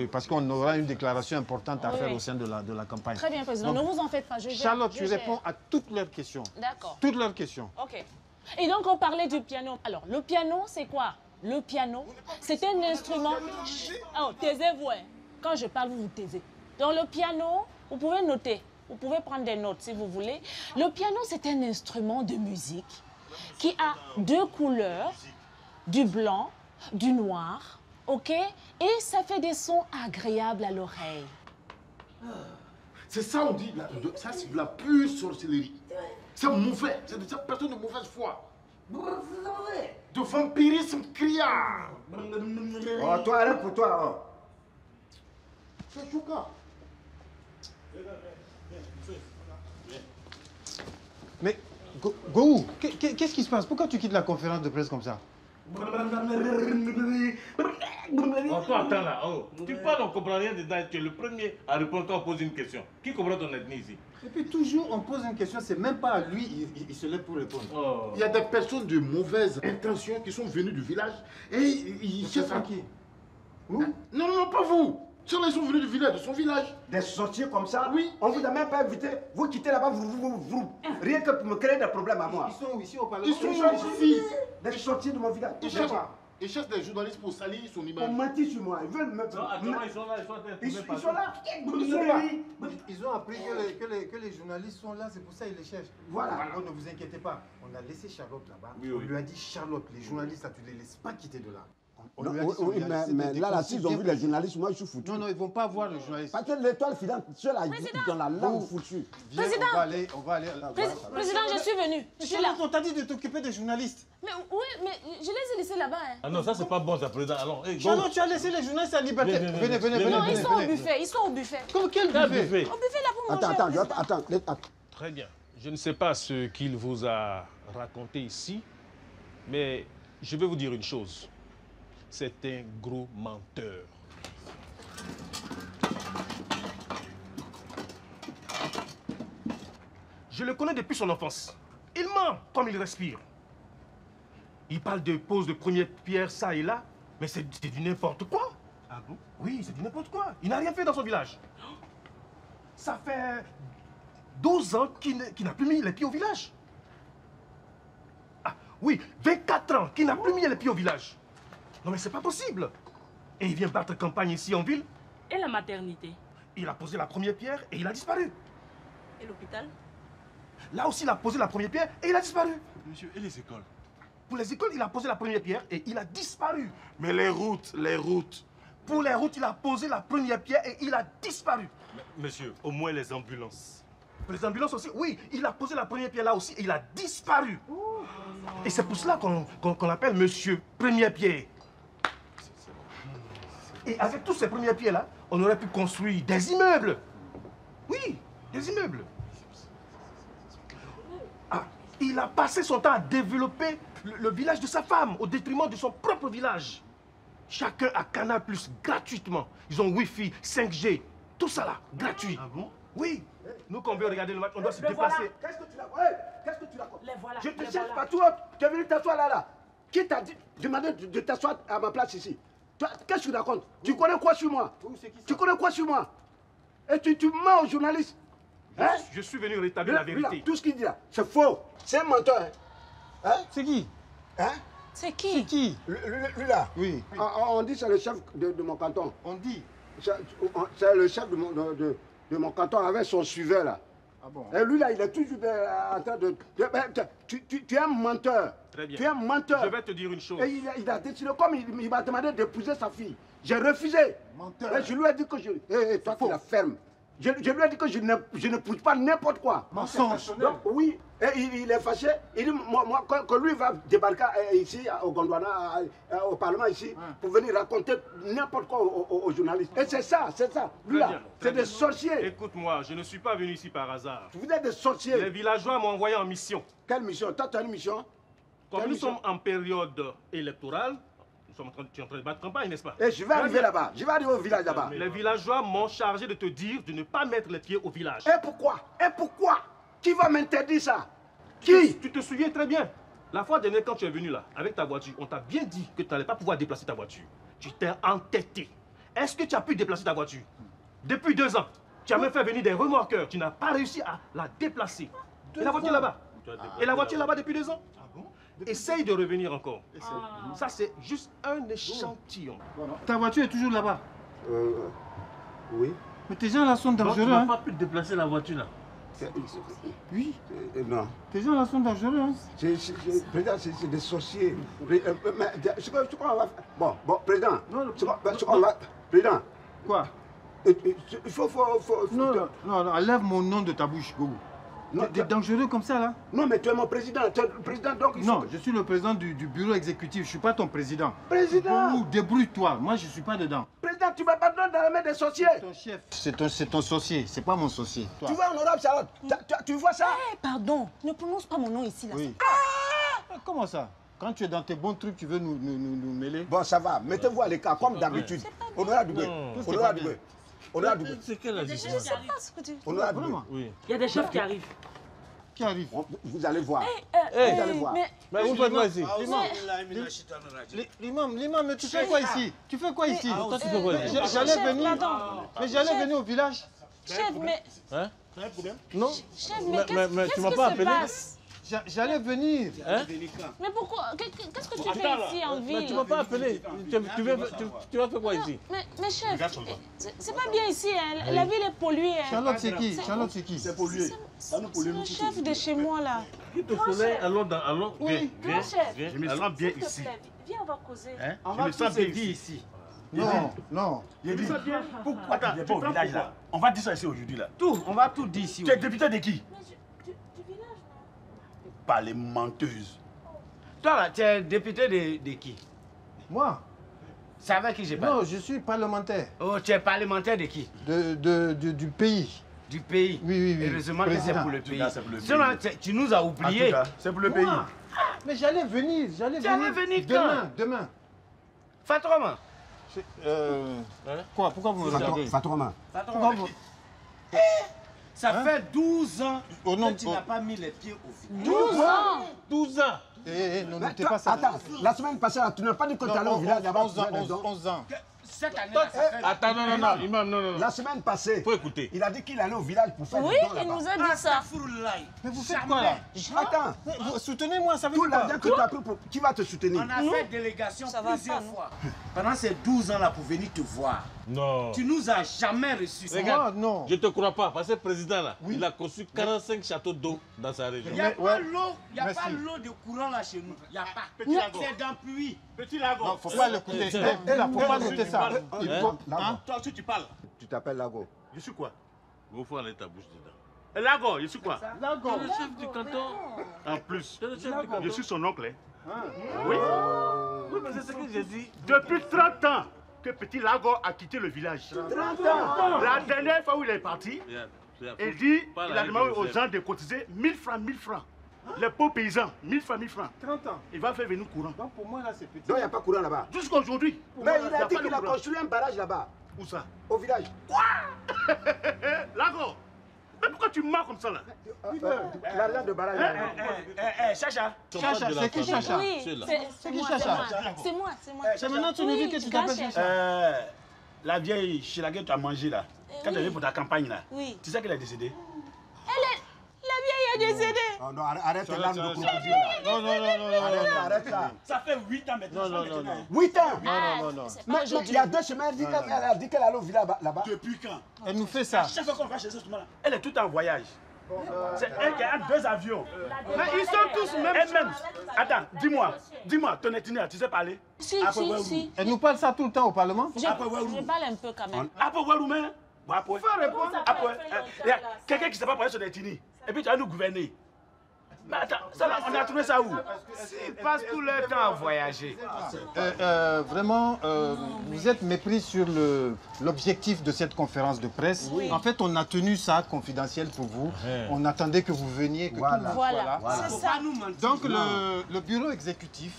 Parce qu'on aura une déclaration importante à faire au sein de la campagne. Très bien, président. Ne vous en faites pas. Charlotte, tu réponds à toutes leurs questions. D'accord. Toutes leurs questions. OK. Et donc, on parlait du piano. Alors, le piano, c'est quoi? Le piano, c'est un instrument... Oh, taisez-vous. Quand je parle, vous vous taisez. Donc, le piano, vous pouvez noter. Vous pouvez prendre des notes si vous voulez. Le piano, c'est un instrument de musique qui a 2 couleurs, du blanc, du noir, OK? Et ça fait des sons agréables à l'oreille. C'est ça, on dit, ça c'est de la pure sorcellerie. C'est mauvais, c'est des personnes de mauvaise foi. De vampirisme criard. Oh, toi, arrête pour toi. C'est choquant. Mais, Gohou, qu'est-ce qui se passe? Pourquoi tu quittes la conférence de presse comme ça? Oh, toi, attends là. Oh. Tu parles, on ne comprend rien dedans. Tu es le premier à répondre quand on pose une question. Qui comprend ton ethnie ici? Et puis toujours, on pose une question, c'est même pas à lui, il se lève pour répondre. Oh. Il y a des personnes de mauvaise intention qui sont venues du village et ils cherchent à qui? Nous? Non, pas vous. Ceux-là, ils sont venus du village, de son village. Des sorciers comme ça? Oui. On vous a même pas invité. Vous quittez là-bas, vous. Rien que pour me créer des problèmes à moi. Ils sont ici au palais. Ils sont ici. Des sorciers de mon village. Ils cherchent. Ils cherchent des journalistes pour salir son image. On mentit sur moi. Ils veulent me... Non, actuellement, ils sont là, ils sont là. Ils sont là. Ils ont appris que les journalistes sont là, c'est pour ça qu'ils les cherchent. Voilà. Alors ne vous inquiétez pas, on a laissé Charlotte là-bas. Oui, on oui. lui a dit, Charlotte, les journalistes, là, tu ne les laisses pas quitter de là. Non, oui, mais là, s'ils ont vu les journalistes, moi, je suis foutu. Non, ils ne vont pas voir les journalistes. Parce que l'étoile filante, ceux-là, dans la langue foutue. Président. On va aller. Président, je suis venu. Je suis là. On t'a dit de t'occuper des journalistes. Mais oui, mais je les ai laissés là-bas. Hein. Ah non, ça c'est pas bon, ça, président. Allons, hey, Charlotte, tu as laissé les journalistes à liberté. Venez. Non, ils sont au buffet. Ils sont au buffet. Quel buffet? Au buffet là pour manger. Attends. Très bien. Je ne sais pas ce qu'il vous a raconté ici, mais je vais vous dire une chose. C'est un gros menteur. Je le connais depuis son enfance. Il ment comme il respire. Il parle de pose de première pierre, ça et là, mais c'est du n'importe quoi. Ah bon? Oui, c'est du n'importe quoi. Il n'a rien fait dans son village. Ça fait 12 ans qu'il n'a plus mis les pieds au village. Ah oui, 24 ans qu'il n'a plus mis les pieds au village. Non mais c'est pas possible. Et il vient battre campagne ici en ville. Et la maternité? Il a posé la première pierre et il a disparu. Et l'hôpital? Là aussi, il a posé la première pierre et il a disparu. Monsieur, et les écoles? Pour les écoles, il a posé la première pierre et il a disparu. Mais les routes. Pour les routes, il a posé la première pierre et il a disparu. Monsieur, au moins les ambulances. Pour les ambulances aussi, oui, il a posé la première pierre là aussi et il a disparu. Et c'est pour cela qu'on l'appelle Monsieur Première Pierre. Et avec tous ces premières pierres là, on aurait pu construire des immeubles. Oui, des immeubles. Ah, il a passé son temps à développer le village de sa femme au détriment de son propre village. Chacun a Canal Plus gratuitement. Ils ont Wi-Fi, 5G, tout ça là, gratuit. Ah bon? Oui. Nous, quand on veut regarder le match, on doit se déplacer. Qu'est-ce que tu racontes? Les voilà. Je te cherche partout. Tu es venu t'asseoir là. Qui t'a demandé de t'asseoir à ma place ici? Qu'est-ce que tu racontes? Tu connais quoi sur moi? Tu connais quoi sur moi? Et tu mens aux journalistes. Hein? Je suis venu rétablir la vérité. Là, tout ce qu'il dit là, c'est faux. C'est un menteur. Hein? C'est qui? Hein? C'est qui? Qui? Lui là. Oui. On dit c'est le chef de mon canton. On dit. C'est le chef de mon canton avec son suiveur là. Ah bon? Et lui là, il est toujours en train de... Tu es un menteur. Très bien. Tu es un menteur. Je vais te dire une chose. Et il a décidé, comme il m'a demandé d'épouser sa fille. J'ai refusé. Menteur. Et je lui ai dit que toi tu la fermes. Je lui ai dit que je n'épouse pas n'importe quoi. Mensonge. Donc oui, et il est fâché. Il dit, moi, que lui va débarquer ici, au Gondwana, au Parlement ici, pour venir raconter n'importe quoi aux journalistes. Et c'est ça. Lui là, c'est des sorciers. Écoute-moi, je ne suis pas venu ici par hasard. Vous êtes des sorciers. Les villageois m'ont envoyé en mission. Quelle mission? Toi, tu as une mission? Comme nous sommes en période électorale, tu es en train de battre campagne, n'est-ce pas? Et je vais arriver là-bas. Je vais arriver au village là-bas. Les villageois m'ont chargé de te dire de ne pas mettre les pieds au village. Et pourquoi? Qui va m'interdire ça? Qui? Tu te souviens très bien. La fois dernière, quand tu es venu là, avec ta voiture, on t'a bien dit que tu n'allais pas pouvoir déplacer ta voiture. Tu t'es entêté. Est-ce que tu as pu déplacer ta voiture? Depuis 2 ans, tu as même fait venir des remorqueurs. Tu n'as pas réussi à la déplacer. Et la voiture là-bas? Et la voiture là-bas depuis 2 ans? Ah bon? Essaye de revenir encore. Ça, c'est juste un échantillon. Ta voiture est toujours là-bas? Oui. Mais tes gens là sont dangereux. Tu n'as pas pu déplacer la voiture là? Oui. Non. Tes gens là sont dangereux. Président, c'est des sorciers. Ce qu'on va faire. Bon, président. Ce qu'on va. Président. Quoi? Il faut. Non, enlève mon nom de ta bouche, Gogo. T'es dangereux comme ça là? Non, mais tu es mon président. Tu es le président donc. Non, je suis le président du bureau exécutif. Je ne suis pas ton président. Président! Débrouille-toi. Moi, je ne suis pas dedans. Président, tu vas pas dans la main des sorciers. Ton chef. C'est ton sorcier. C'est pas mon sorcier. Toi. Tu vois, honorable Charlotte, tu vois ça? Pardon, ne prononce pas mon nom ici là. Oui. Comment ça? Quand tu es dans tes bons trucs, tu veux nous mêler? Bon, ça va. Mettez-vous à l'écart, comme d'habitude. Honorable Dubé. Honorable Dubé. Honorable Dubé. C'est quelle la différence? Honorable Dubé. Oui. Il y a des chefs qui arrivent. Qui arrive? Vous allez voir. Vous allez voir. Mais vous faites quoi ici? L'imam, mais tu fais quoi ici? Tu fais quoi ici? Toi, tu fais quoi ici? J'allais venir au village. Chef, mais... Hein? T'as un problème? Non. Chef, mais tu m'as qu'est-ce pas qui se appelé? passe? J'allais venir. Hein? Mais pourquoi? Qu'est-ce que tu fais ici en ville? Mais tu ne m'as pas appelé. Tu vas faire quoi ici? Mais chef, c'est pas bien ici, hein. La ville est polluée. Hein. Charlotte, c'est qui? Charlotte, c'est qui? C'est pollué. C'est le chef de chez moi, là. Quitte au soleil, allons. Oui, Viens. Je me sens bien ici. Viens, on va causer. Hein? On Je va me sens tous bien se dire ici. Non, non. Je dis, pourquoi tu n'es pas au village là? On va dire ça ici aujourd'hui là. Tout, on va tout dire ici. Tu es député de qui? Du village, non? Pas les menteuses. Toi là, tu es député de qui? Moi? C'est avec qui j'ai parlé? Non, je suis parlementaire. Oh, tu es parlementaire de qui? Du pays. Du pays? Oui. Heureusement que c'est pour le pays. C'est pour le pays. Sinon, tu nous as oubliés. C'est pour le pays. Mais j'allais venir, Tu allais venir quand? Demain. Fatrouma. Quoi? Pourquoi vous me regardez? Fatouma. Pourquoi vous... Ça fait 12 ans Au nom que tu n'as pas mis les pieds au village. 12 ans! 12 ans! Non, n'écoutez pas ça. Attends, la semaine passée, là, tu n'as pas dit que tu allais au village là-bas. 11 ans. Cette année-là, ça fait... Attends, non, Imam, non. La semaine passée, Faut écouter. il a dit qu'il allait au village pour faire Oui, des dons il là-bas. nous a dit ça. Mais vous faites quoi là? Attends, Soutenez-moi, ça veut tout dire quoi? l'argent que tu as pris, qui va te soutenir? On a fait délégation Ça va plusieurs pas, non? fois. Pendant ces 12 ans-là pour venir te voir. Non. Tu nous as jamais reçus. Regarde, non. Je te crois pas, parce que le président là, il a construit 45 châteaux d'eau dans sa région. Il n'y a pas l'eau, il n'y a pas l'eau de courant là chez nous. Il n'y a pas. C'est dans puits. Petit lagon. Non, faut pas l'écouter. Faut pas noter ça. Toi aussi tu parles. Tu t'appelles Lago. Je suis quoi? Vous faut aller ta bouche dedans. Lagon, je suis quoi? Lago. Le chef du canton. En plus, Le chef du canton. je suis son oncle. Oui. Oui, mais c'est ce que j'ai dit. Depuis 30 ans que Petit Lago a quitté le village. 30 ans. La dernière fois où il est parti, il dit, il a demandé aux gens de cotiser 1000 francs, 1000 francs. Les pauvres paysans, 1000 francs, 1000 francs. 30 ans. Il va faire venir courant. Donc pour moi là c'est petit. Donc il n'y a pas courant là-bas. Jusqu'à aujourd'hui. Mais il a dit qu'il a construit un barrage là-bas. Où ça? Au village. Lago, mais pourquoi tu mens comme ça là? L'argent de barrage. Chacha. Chacha, c'est qui Chacha? Oui, c'est qui moi, Chacha? c'est moi. C'est maintenant que tu nous dis que tu t'appelles Chacha. La vieille chez laquelle tu as mangé là, quand tu es venu pour ta campagne là, Oui. tu sais qu'elle est décédée? La vieille est décédée. Oh non, arrête tes larmes de crocodile là. Non. Arrête ça. Ça fait 8 ans maintenant. Non. 8 ans. Non. Mais il y a 2 semaines, elle a dit qu'elle allait au village là-bas. Depuis quand? Elle nous fait ça. Chaque fois qu'on va chez ce là, elle est toute en voyage. C'est elle qui a 2 avions. Mais ils sont tous même. Elle-même. Attends, dis-moi, ton ethnie, tu sais parler? Si. Elle nous parle ça tout le temps au Parlement? Je parle un peu quand même. Après, Waloumen. Après, quelqu'un qui ne sait pas parler sur l'ethnie. Et puis tu vas nous gouverner. Mais attends, ça là, on a trouvé ça où? Ils passent tout leur temps à voyager. Vraiment, vous êtes mépris sur l'objectif de cette conférence de presse. Oui. En fait, on a tenu ça confidentiel pour vous. On attendait que vous veniez. Que Voilà. C'est ça. Donc, le bureau exécutif,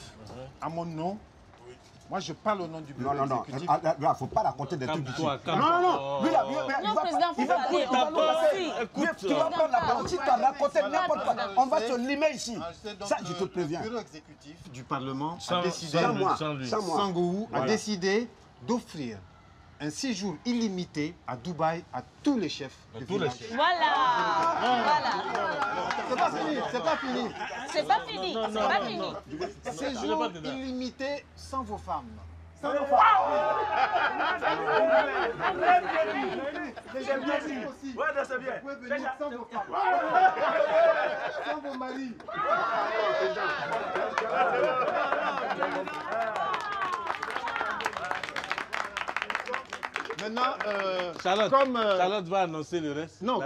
à mon nom, moi je parle au nom du bureau exécutif. Non, il ne faut pas raconter des trucs d'ici. Non. Non, président, il faut parler. Tu vas prendre la parole. Si tu as raconté n'importe quoi, on va se limer ici. Ça, je te préviens. Le bureau exécutif du Parlement a décidé, Sangou a décidé d'offrir un séjour illimité à Dubaï à tous les chefs de village. Voilà. C'est pas fini. Séjour illimité sans vos femmes. Sans vos femmes. J'aime bien aussi. Ouais, c'est bien. Vous pouvez venir sans vos femmes. Sans vos maris. Maintenant, Charlotte va annoncer le reste. Non,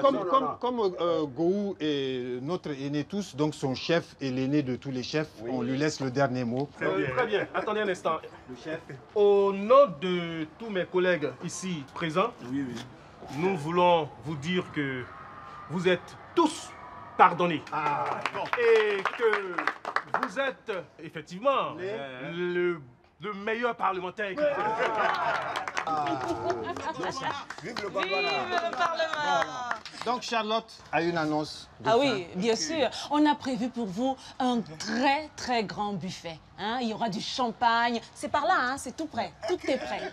comme Gou est notre aîné tous, donc son chef est l'aîné de tous les chefs, on lui laisse le dernier mot. Très bien, attendez un instant. Le chef. Au nom de tous mes collègues ici présents, nous voulons vous dire que vous êtes tous pardonnés. Et que vous êtes effectivement le meilleur parlementaire. Vive le Parlement. Donc Charlotte a une annonce. Oui, bien sûr. On a prévu pour vous un très grand buffet. Il y aura du champagne. C'est par là, c'est tout prêt. Tout est prêt.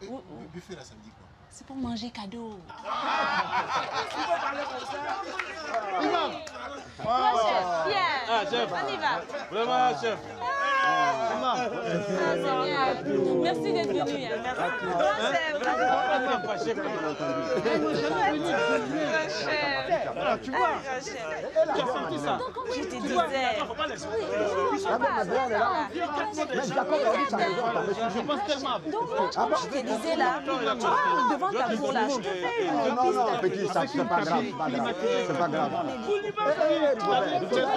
Le buffet là, ça me dit quoi? C'est pour manger cadeau. Imam. Bien. chef. On y va. Vraiment, chef. Merci d'être venu. Tu vois, tu as senti ça? Je te disais. Je pense tellement. Je te disais là, devant ta cour là, je te fais une Non, petit, ça c'est pas grave. C'est pas grave.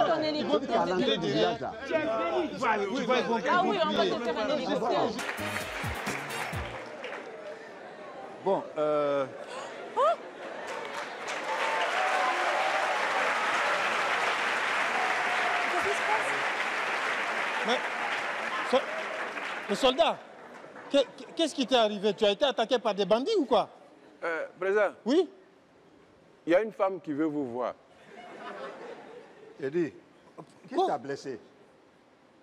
ton hélicoptère. Ah oui, on va te faire un hélicoptère. Bon, Mais, le soldat, qu'est-ce qui t'est arrivé? Tu as été attaqué par des bandits ou quoi? Président. Oui? Il y a une femme qui veut vous voir. Eddie, qui t'a blessé?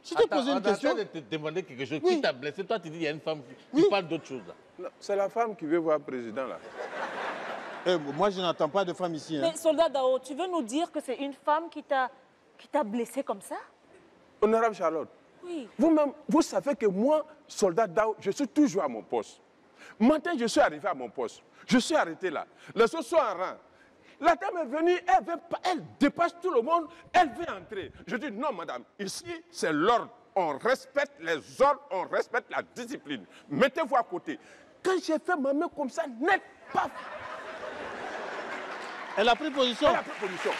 Je t'ai posé une question. On a te demander quelque chose. Qui t'a blessé? Toi, tu dis qu'il y a une femme qui parle d'autre chose. C'est la femme qui veut voir le président là. Moi, je n'entends pas de femme ici. Mais soldat Dao, tu veux nous dire que c'est une femme qui t'a blessé comme ça? Honorable Charlotte, oui. Vous-même, vous savez que moi, soldat Dao, je suis toujours à mon poste. Matin, je suis arrivé à mon poste. Je suis arrêté là. Les autres sont en rang. La dame est venue, elle dépasse tout le monde, elle veut entrer. Je dis non, madame, ici, c'est l'ordre. On respecte les ordres, on respecte la discipline. Mettez-vous à côté. Quand j'ai fait ma main comme ça, net, paf. Elle a pris position. Elle a pris position.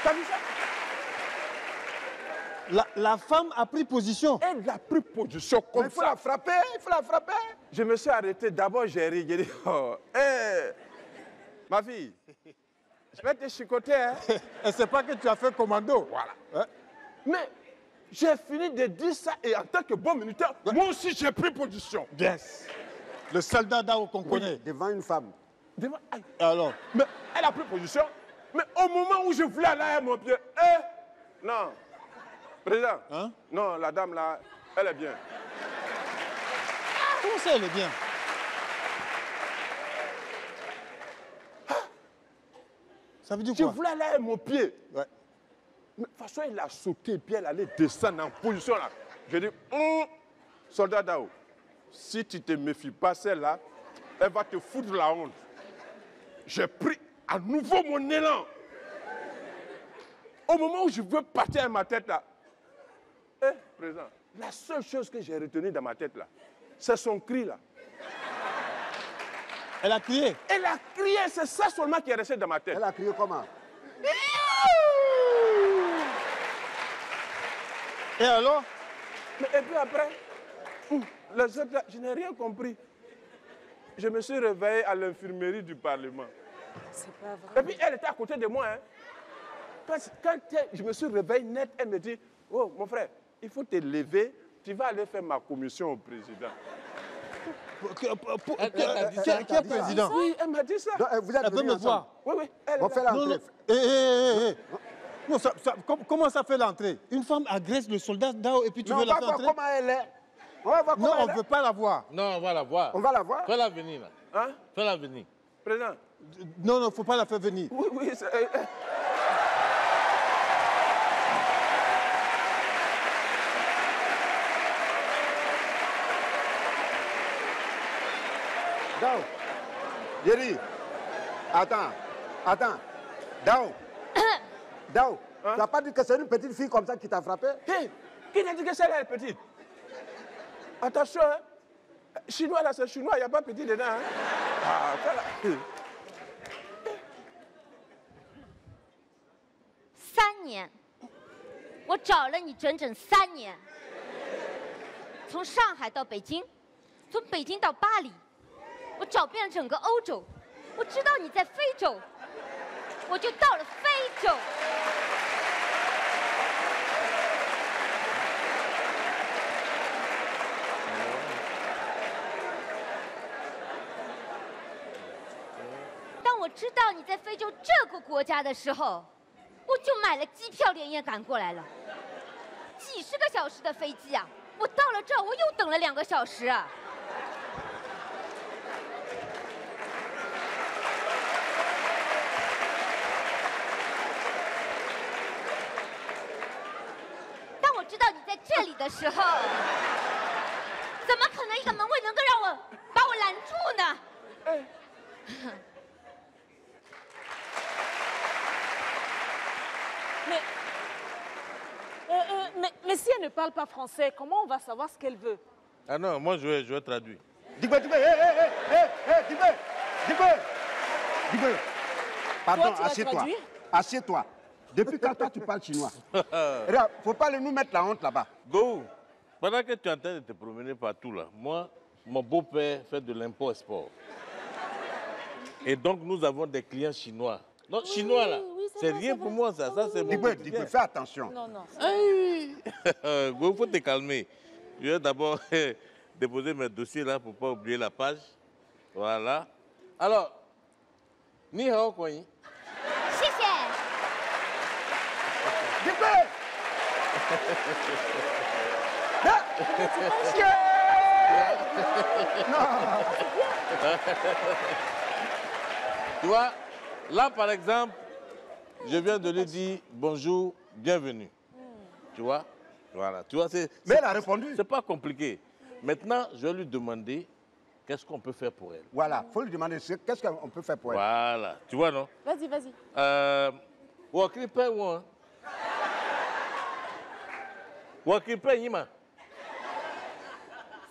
T'as vu ça? La femme a pris position. Elle a pris position comme ça. Il faut la frapper, il faut la frapper. Je me suis arrêté. D'abord, j'ai ri. J'ai dit, oh, hey, ma fille, je vais te chicoter. Hein. Elle ne sait pas que tu as fait commando. Voilà. Hein? Mais j'ai fini de dire ça et en tant que bon militaire, moi aussi, j'ai pris position. Yes. Le soldat Dao qu'on connaît. Devant une femme. Devant... Alors? Mais elle a pris position. Mais au moment où je voulais aller à mon pied, non. Président, hein? Non, la dame là, elle est bien. Comment ça, elle est bien? Ça veut dire quoi? Je voulais aller à mon pied. Ouais. Mais de toute façon, il a sauté, puis elle allait descendre en position là. Je dis, soldat Dao, si tu ne te méfies pas, celle-là, elle va te foutre la honte. J'ai pris à nouveau mon élan. Au moment où je veux partir à ma tête là, président, la seule chose que j'ai retenue dans ma tête là, c'est son cri là. Elle a crié? Elle a crié, c'est ça seulement qui est resté dans ma tête. Elle a crié comment? Et alors? Et puis après, les autres, je n'ai rien compris. Je me suis réveillé à l'infirmerie du Parlement. C'est pas vrai. Et puis elle était à côté de moi. Hein. Quand je me suis réveillé net, elle me dit, oh mon frère, il faut te lever, tu vas aller faire ma commission au président. Quel président? Oui, elle m'a dit ça. Donc, vous êtes elle veut me voir. Oui, oui. On fait l'entrée. Non, comment ça fait l'entrée? Une femme agresse le soldat Dao et puis tu veux la faire entrer? On va voir comment elle est. On va voir comment non, elle on ne veut pas la voir. Non, on va la voir. On va la voir? Fais-la venir là. Hein? Fais-la venir. Président. Non, il ne faut pas la faire venir. Oui, oui. Dao. Yeri. Attends. Dao. Dao. Hein? Tu n'as pas dit que c'est une petite fille comme ça qui t'a frappé? Hey, qui t'a dit que celle-là est petite? Attention, hein? Chinois là, c'est chinois, il n'y a pas petit dedans. Hein? Ah, voilà. 3年，我找了你整整3年，从上海到北京，从北京到巴黎，我找遍了整个欧洲，我知道你在非洲，我就到了非洲。当我知道你在非洲这个国家的时候，我就买了机票连夜赶过来了。几10个小时的飞机啊！我到了这儿，我又等了2个小时。这里的时候，怎么可能一个门卫能够让我把我拦住呢？Mais si elle ne parle pas français, comment on va savoir ce qu'elle veut? Ah non, moi je vais traduire. Dibé, pardon, assieds-toi. Assieds-toi. Depuis quand toi tu parles chinois? Regarde, faut pas nous mettre la honte là-bas. Go, pendant que tu es en train de te promener partout là, moi, mon beau-père fait de l'import-export. Et donc nous avons des clients chinois. Non, oui, chinois là, oui, c'est rien pour moi ça, ça c'est bon. Dibé, fais attention. Non, non. Go, faut te calmer. Je vais d'abord déposer mes dossiers là pour ne pas oublier la page. Voilà. Alors, ni hao quoi. Tu vois, là par exemple, je viens de lui dire bonjour, bienvenue. Tu vois? Voilà. Tu vois, mais elle a répondu. C'est pas compliqué. Maintenant, je vais lui demander qu'est-ce qu'on peut faire pour elle. Voilà, il faut lui demander qu'est-ce qu'on peut faire pour elle. Voilà. Tu vois, non? Vas-y, vas-y.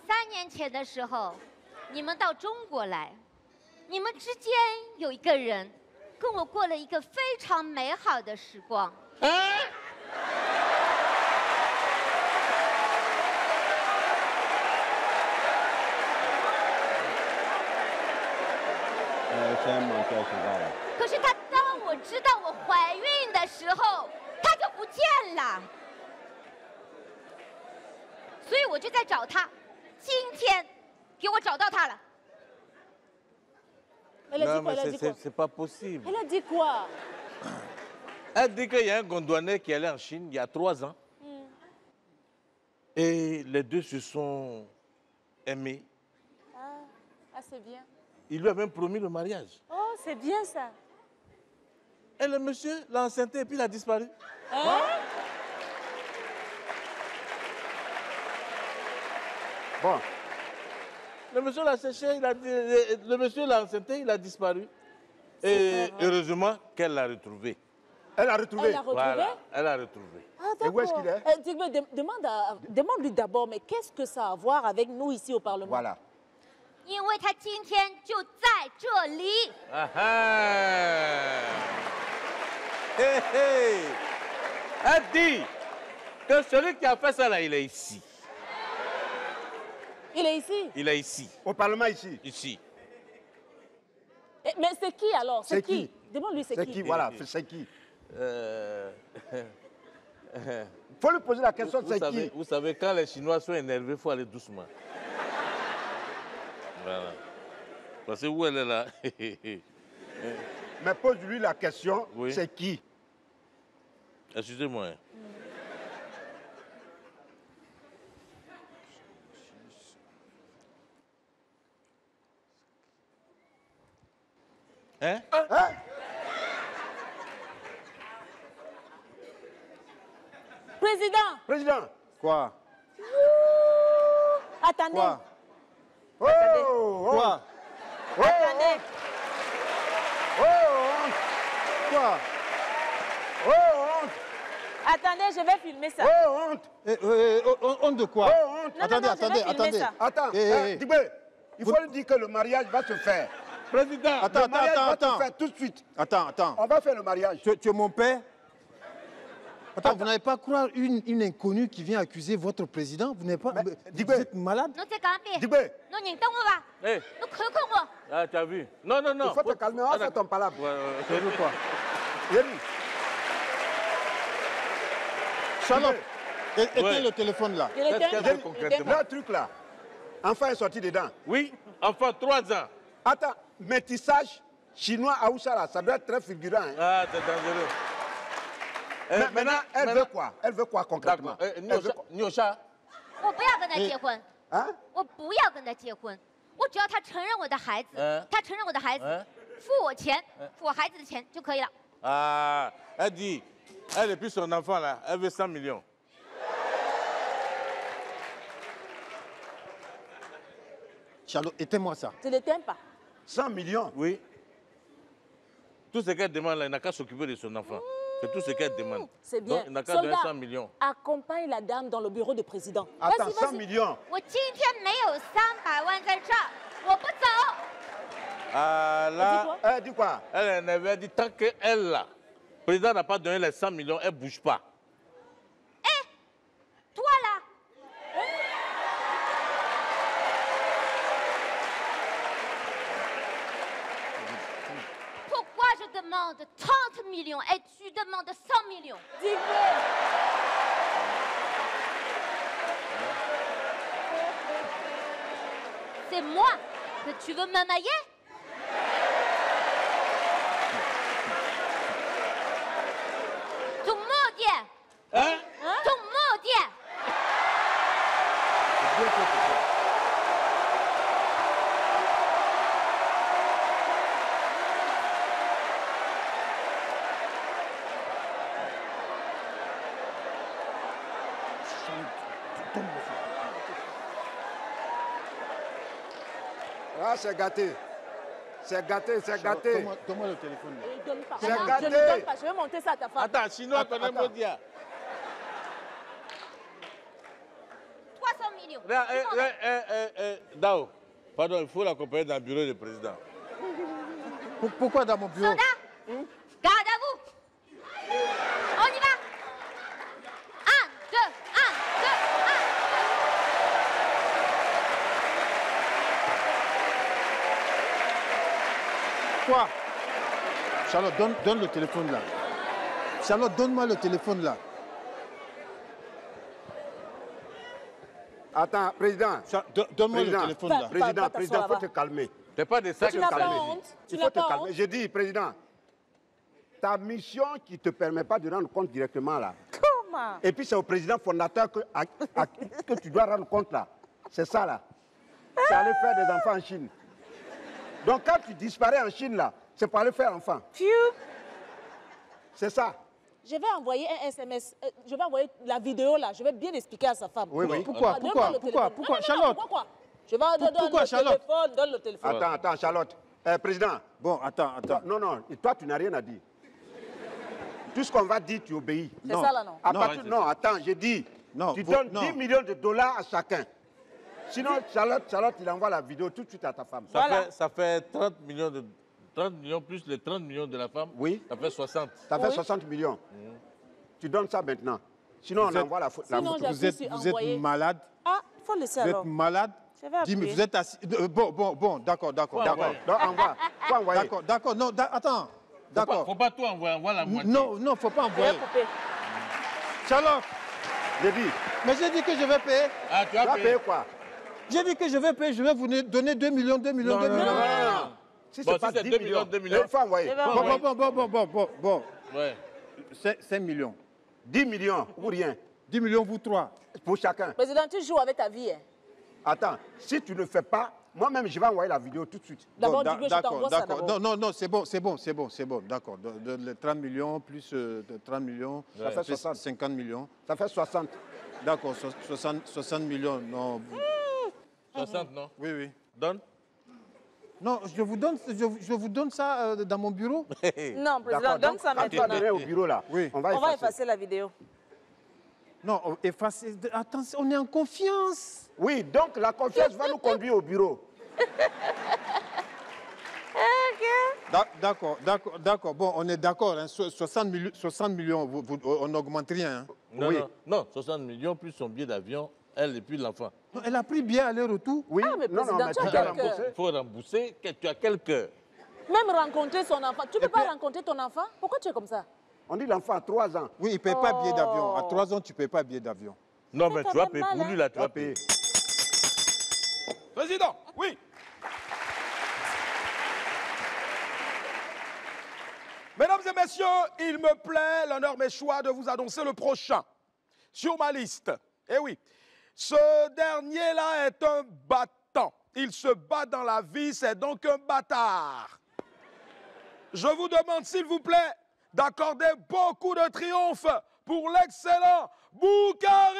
3年前的时候，你们到中国来，你们之间有一个人跟我过了一个非常美好的时光。可是他当我知道我怀孕的时候，他就不见了，所以我就在找他。今天给我找到他了。Non, mais c'est pas possible. Elle a dit quoi? Elle dit qu'il y a un Gondouanais qui allait en Chine il y a 3 ans. Et les deux se sont aimés. Ah, c'est bien. Il lui a même promis le mariage. Oh, c'est bien ça. Et le monsieur l'a enceinté et puis il a disparu. Hein? Bon. Le monsieur l'a cherché, le monsieur l'a enceinté, il a disparu. Et heureusement qu'elle l'a retrouvé. Elle l'a retrouvé? Elle l'a retrouvé? Voilà, elle l'a retrouvé. Ah, d'accord. Et où est-ce qu'il est? Demande-lui d'abord, mais qu'est-ce que ça a à voir avec nous ici au Parlement? Voilà. 因为他今天就在这里。Ah ah! Hey, hey! Elle dit que celui qui a fait ça là, il est ici. Il est ici? Il est ici. Au Parlement ici? Ici. Mais c'est qui alors? C'est qui? Demande-lui c'est qui? C'est qui, voilà, c'est qui? Faut lui poser la question, c'est qui? Vous savez, quand les Chinois sont énervés, il faut aller doucement. Voilà. Parce que où elle est là? Mais pose-lui la question, oui. C'est qui? Excusez-moi. Hein? Hein? Président! Président! Quoi? Attendez. Quoi? Oh, attendez. Oh. Quoi? Oh. Attendez. Oh. Quoi? Oh, honte. Attendez, je vais filmer ça. Oh, honte. Honte de quoi? Oh, honte. Non, attendez, attendez. Attends, Dibé, il faut lui dire que le mariage va se faire. Président, le mariage va se faire tout de suite. Attends. On va faire le mariage. Tu es mon père? Attends, vous n'avez pas à croire une inconnue qui vient accuser votre président? Vous n'êtes pas... Vous êtes malade? Dibé. Non,你等我吧。 Hey. 你可可我。 Ah, tu as vu? Non. Il faut te calmer, on va faire ton palabre. Calme-toi. Charlotte, éteins le téléphone là. Le truc là, enfant est sorti dedans. Oui, enfant 3 ans. Attends, métissage chinois Aoussa là, ça doit être très figurant. Hein. Ah, c'est dangereux. Maintenant, elle veut quoi? Elle veut quoi concrètement? Nyosha. 我不要跟他结婚。啊？我不要跟他结婚，我只要他承认我的孩子，他承认我的孩子，付我钱，付我孩子的钱就可以了。 Ah, elle dit, elle et puis son enfant là, elle veut 100 millions. Charlotte, éteins-moi ça. Tu ne l'éteins pas. 100 millions? Oui. Tout ce qu'elle demande, là, il n'a qu'à s'occuper de son enfant. C'est tout ce qu'elle demande. C'est bien. Donc, il n'a qu'à donner 100 millions. Accompagne la dame dans le bureau du président. Attends, 100 millions. Ah là, dis quoi? Elle avait dit, tant qu'elle, là, le président n'a pas donné les 100 millions, elle ne bouge pas. Toi là, pourquoi je demande 30 millions et tu demandes 100 millions? C'est moi que tu veux m'amailler? Ton maudit! Hein? Ton maudit! Ah, c'est gâté. C'est gâté, c'est gâté. Donne-moi le téléphone. Donne pas. C'est Je ne gâté. donne pas. Je vais monter ça à ta femme. Attends, sinon, elle connaît mon dia. 300 millions. Dao, pardon, il faut l'accompagner dans le bureau du président. Pourquoi dans mon bureau? Soda, garde à vous. On y va. 1, 2, 1, 2, 1. Quoi? Charlotte, donne le téléphone là. Charlotte, donne-moi le téléphone là. Attends, président. Donne-moi le téléphone là. Président, président, il faut te calmer. C'est pas de ça Tu n'as pas honte? Tu Il n'as faut te pas calmer. honte? J'ai dit, président, ta mission qui ne te permet pas de rendre compte directement là. Comment? Et puis c'est au président fondateur que tu dois rendre compte là. C'est ça là. C'est aller faire des enfants en Chine. Donc quand tu disparais en Chine là, c'est pour aller faire enfant. C'est ça. Je vais envoyer un SMS. Je vais envoyer la vidéo là. Je vais bien expliquer à sa femme. Oui, oui. Pourquoi? Charlotte? Je vais Pourquoi, Charlotte? Donne le téléphone. Attends, Charlotte. Président. Bon, attends. Non, et toi, tu n'as rien à dire. Tout ce qu'on va dire, tu obéis. C'est ça là, non? Non, attends, j'ai dit. Tu donnes 10 millions de dollars à chacun. Sinon, Charlotte, il envoie la vidéo tout de suite à ta femme. Ça fait 30 millions plus les 30 millions de la femme. Oui. Ça fait 60. Ça fait 60 millions. Tu donnes ça maintenant. Sinon, on envoie la photo. Vous êtes malade? Ah, il faut laisser Vous alors. êtes malade? Dis-moi, vous êtes assis. Bon, d'accord. Donc, envoie. Faut envoyer. D'accord, non, attends. D'accord. Faut pas tout envoyer, envoie la moitié. Non, faut pas envoyer. Charlotte, j'ai dit. Mais j'ai dit que je vais payer. Ah, tu vas payer quoi? J'ai dit que je vais payer, je vais vous donner 2 millions. Non. Si c'est pas 10 millions, 2 millions. Il faut envoyer. Bon. Ouais. 5 millions. 10 millions ou rien. 10 millions, vous 3. Pour chacun. Président, tu joues avec ta vie. Hein? Attends, si tu ne le fais pas, moi-même, je vais envoyer la vidéo tout de suite. D'abord, tu veux que je t'envoie ça d'abord. Non, c'est bon, d'accord. Les 30 millions plus 30 millions, ça fait 60. 50 millions. Ça fait 60. D'accord, 60 millions, non. 60, non? Oui. Donne. Non, je vous donne ça dans mon bureau. Non, président, donne ça maintenant. Tu au bureau là. Oui. On va effacer la vidéo. Non, effacer. Attention, on est en confiance. Oui, donc la confiance va nous conduire au bureau. D'accord. Bon, on est d'accord. Hein. 60 millions, on n'augmente rien. Hein. Non, 60 millions plus son billet d'avion, elle et puis l'enfant. Elle a pris bien aller-retour. Oui, mais président, mais tu as quelqu'un. Il faut rembourser, tu as quelqu'un. Même rencontrer son enfant. Tu ne peux pas rencontrer ton enfant? Pourquoi tu es comme ça? On dit l'enfant à 3 ans. Oui, il ne paye pas billet d'avion. À 3 ans, tu ne payes pas billet d'avion. Non, mais tu vas payer pour lui, là, tu vas payer. Président, oui. Mesdames et messieurs, il me plaît, l'honneur m'est choix de vous annoncer le prochain sur ma liste. Eh oui, ce dernier-là est un battant. Il se bat dans la vie, c'est donc un bâtard. Je vous demande, s'il vous plaît, d'accorder beaucoup de triomphe pour l'excellent Boukari.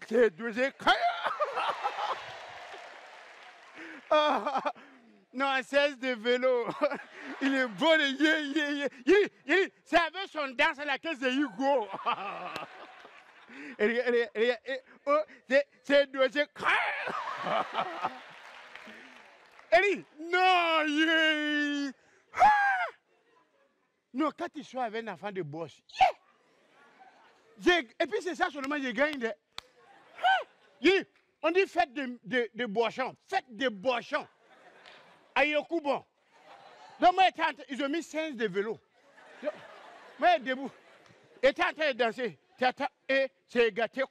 C'est dosé. Non, 16 de vélo. Il est beau, c'est avec son danse à laquelle c'est Hugo. C'est dosé. Non, non, quand tu sois avec un enfant de boss, et puis c'est ça seulement, je gagne. On dit fête de boissons, fête de boissons. À Yokoubo. Donc moi, ils ont mis 16 de vélo. Moi, debout. Et t'es en train de danser. Et c'est gâté.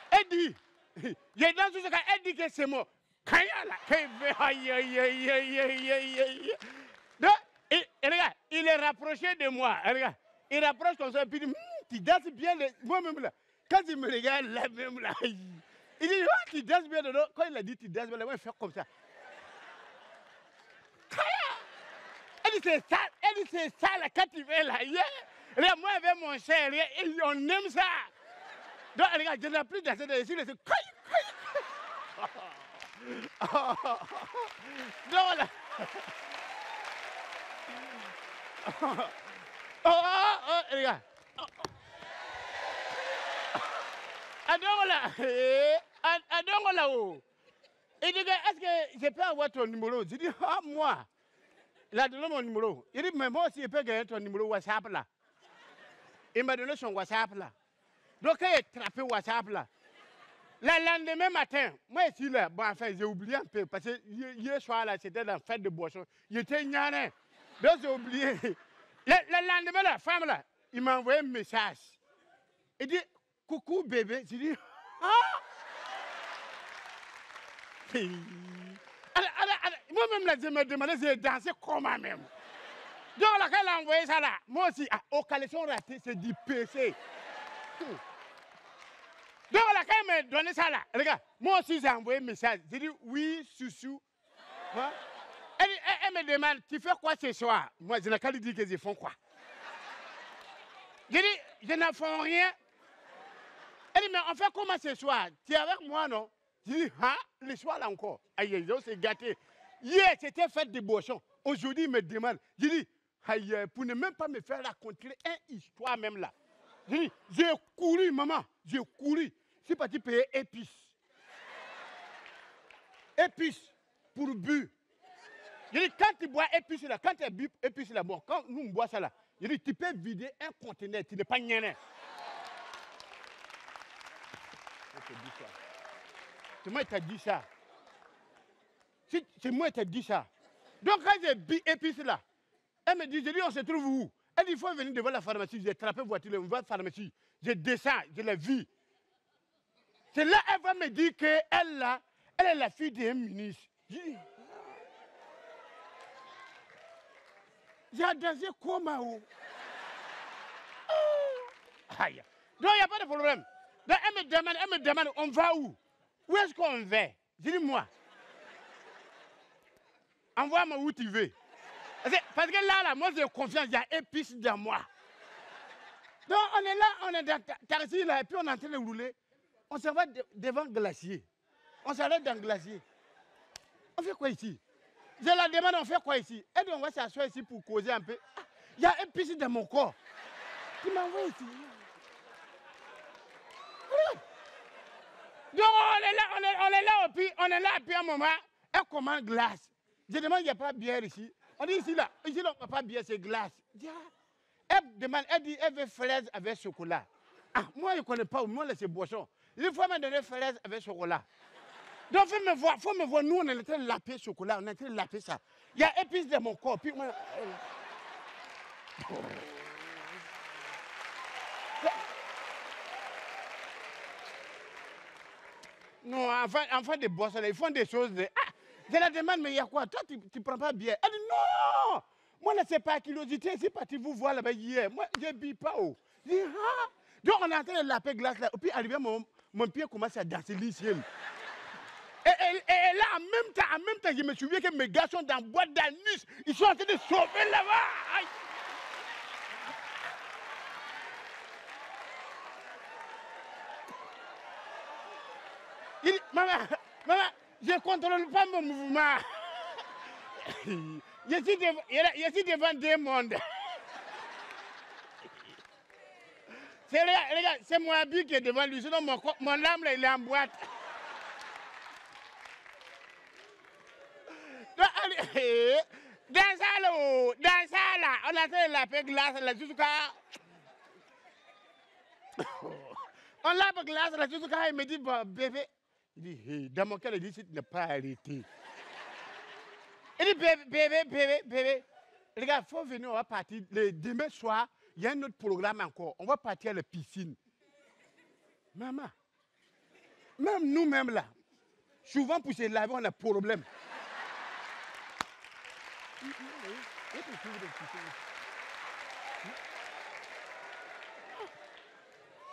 Elle dit, je danse tout ça, elle dit que c'est moi. Donc, et regarde, il est rapproché de moi. Regarde, il rapproche comme ça, et puis il dit, tu danses bien, moi-même là. Quand il me regarde là même là, il dit, oh, tu danses bien dedans. Quand il a dit, tu danses bien, moi, il fait comme ça. Elle dit, c'est ça là, quand tu veux là. Regarde, moi avec mon cher, on aime ça. Donc, regarde, je n'ai plus dansé de ici, c'est donc là. Regarde. Adongo là-haut. Il dit, est-ce que je peux avoir ton numéro? Je dis, ah, moi. Il a donné mon numéro. Il dit, mais moi aussi, je peux gagner ton numéro WhatsApp là. Il m'a donné son WhatsApp là. Donc, il a attrapé WhatsApp là. Le lendemain matin, moi ici là, bon, enfin, j'ai oublié un peu, parce que hier soir là, c'était la fête de boisson. Il était ignorant. Donc, j'ai oublié. Le lendemain, la femme là, il m'a envoyé un message. Il dit, coucou bébé. J'ai dit, ah! Moi-même, là, je me demandais si je dansais comment même. Donc, là, quand elle a envoyé ça là, moi aussi, au caleçon raté, c'est du PC. Donc, là, quand elle m'a donné ça là, regarde, moi aussi, j'ai envoyé un message. J'ai dit, oui, Soussou. Hein? Elle me demande, tu fais quoi ce soir? Moi, je n'ai qu'à lui dire que je fais quoi. J'ai dit, je n'en fais rien. Elle dit, mais on fait comment ce soir? Tu es avec moi, non? J'ai dit, hein? Le soir là encore. Aïe, c'est gâté. Hier, c'était fête de Bochon. Aujourd'hui, il me demande. J'ai dit, aïe, pour ne même pas me faire raconter une histoire même là. J'ai dit, j'ai couru, maman, j'ai couru. Je suis parti payer épices. Épices pour bu. J'ai dit, quand tu bois épices là, quand tu bu épices là, bon, quand nous on boit ça là, j'ai dit, tu peux vider un conteneur, tu n'es pas gnané. C'est moi qui t'ai dit ça. C'est moi qui t'ai dit ça. Donc quand j'ai bu épices là, elle me dit, j'ai dit, on se trouve où? Elle dit, il faut venir devant la pharmacie. J'ai attrapé la voiture, on va à la pharmacie. Je descends, je la vis. C'est là qu'elle va me dire qu'elle là, elle est la fille d'un ministre. J'ai dansé comment? Aïe. Donc il n'y a pas de problème. Donc elle me demande, on va où? Où est-ce qu'on va? Je dis, moi. Envoie-moi où tu veux. Parce que là, moi j'ai confiance, il y a épices dans moi. Donc on est là, on est dans Tarsi là, et puis on est en train de rouler. On s'en va devant le glacier. On s'arrête dans le glacier. On fait quoi ici? Je la demande, on fait quoi ici? Elle dit, on va s'asseoir ici pour causer un peu. Il y a épices dans mon corps. Tu m'envoies ici. Donc on est là, et puis à un moment, elle commande glace. Je demande, il n'y a pas de bière ici. On dit ici, on n'a pas de bière, c'est glace. Elle demande, elle dit, elle veut fraise avec chocolat. Ah, moi, je ne connais pas, moi, c'est boisson. Il faut me donner fraise avec chocolat. Donc, il faut me voir, nous, on est en train de laper chocolat, on est en train de laper ça. Il y a épices dans mon corps, puis moi... Non, enfant de boss, ils font des choses de... Ah, je la demande, mais il y a quoi? Toi, tu ne prends pas bien. Elle dit, non! Moi, c'est pas curiosité, c'est parti vous voir là-bas hier. Moi, je ne vis pas. Oh. Je dis, ah! Donc on a entré de laver glace là, et puis arrivé, mon pied commence à danser l'ici. Et là, en même temps, je me souviens que mes gars sont dans la boîte d'anus. Ils sont en train de sauver là-bas. Aïe. Il dit, maman, je ne contrôle pas mon mouvement. Je suis devant deux mondes. Regarde, c'est mon habit qui est devant lui, sinon mon âme là, il est en boîte. Dans ça là, on a fait la paix glace là jusqu'à... On lave glace là jusqu'à... Il me dit, bon, bébé... Il dit, hey, dans mon cœur, il dit, si tu n'es pas arrêté. Il dit, bébé, regarde, il faut venir, on va partir. Le demain soir, il y a un autre programme encore. On va partir à la piscine. Maman, même nous-mêmes là, souvent pour se laver, on a problème.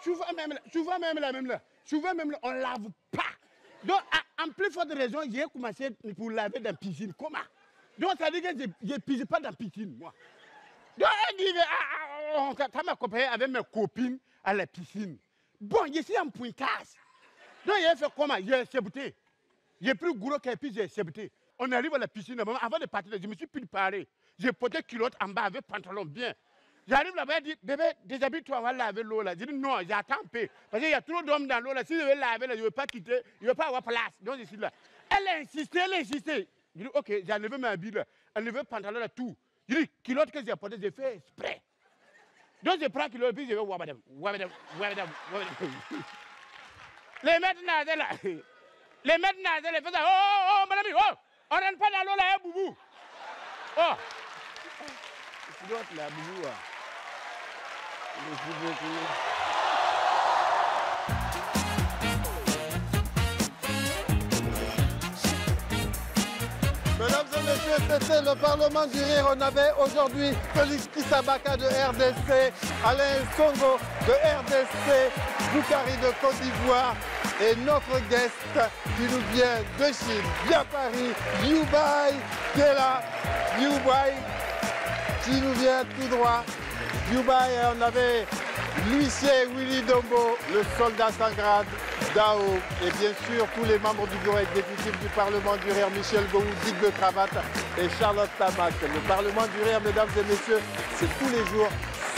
Souvent même là, on ne lave pas. Donc, en plus forte raison, j'ai commencé pour laver dans la piscine. Comment? Donc, ça veut dire que je ne pise pas dans la piscine, moi. Donc, elle dit, ça m'a accompagné avec mes copines à la piscine. Bon, je suis en pointage. Donc, j'ai fait comment? J'ai accepté. J'ai pris gros qu'elle puis j'ai accepté. On arrive à la piscine, avant de partir, je me suis préparé. J'ai porté culotte en bas avec pantalon bien. J'arrive là-bas, elle dit, bébé, déshabille-toi, on va laver l'eau là. Je dis, non, j'attends un peu. Parce qu'il y a trop d'hommes dans l'eau là. Si je vais laver là, je ne veux pas quitter, je ne veux pas avoir place. Donc je suis là. Elle a insisté. Je dis, ok, j'ai enlevé ma habit là. Elle a enlevé le pantalon là, tout. Je dis, culotte que j'ai porté, j'ai fait exprès. Donc je prends culotte, puis je vais wabadam. Les maîtres nager là. Les maîtres nager, les faisaient, oh, madame, oh, on ne rentre pas dans l'eau là, hein, boubou. Oh. C'est l'autre là, boubou. Merci beaucoup. Mesdames et messieurs, c'était le Parlement du Rire. On avait aujourd'hui Félix Kisabaka de RDC, Alain Songo de RDC, Boukari de Côte d'Ivoire et notre guest qui nous vient de Chine, via Paris, Yubai, qui est là. Yubai, qui nous vient tout droit. Yubai, on avait l'huissier Willy Dombo, le soldat sans grade, Dao, et bien sûr tous les membres du bureau exécutif du Parlement du Rire, Michel Gou, Dick de Cravate et Charlotte Tamac. Le Parlement du Rire, mesdames et messieurs, c'est tous les jours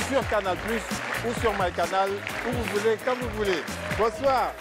sur Canal+, ou sur MyCanal, où vous voulez, quand vous voulez. Bonsoir.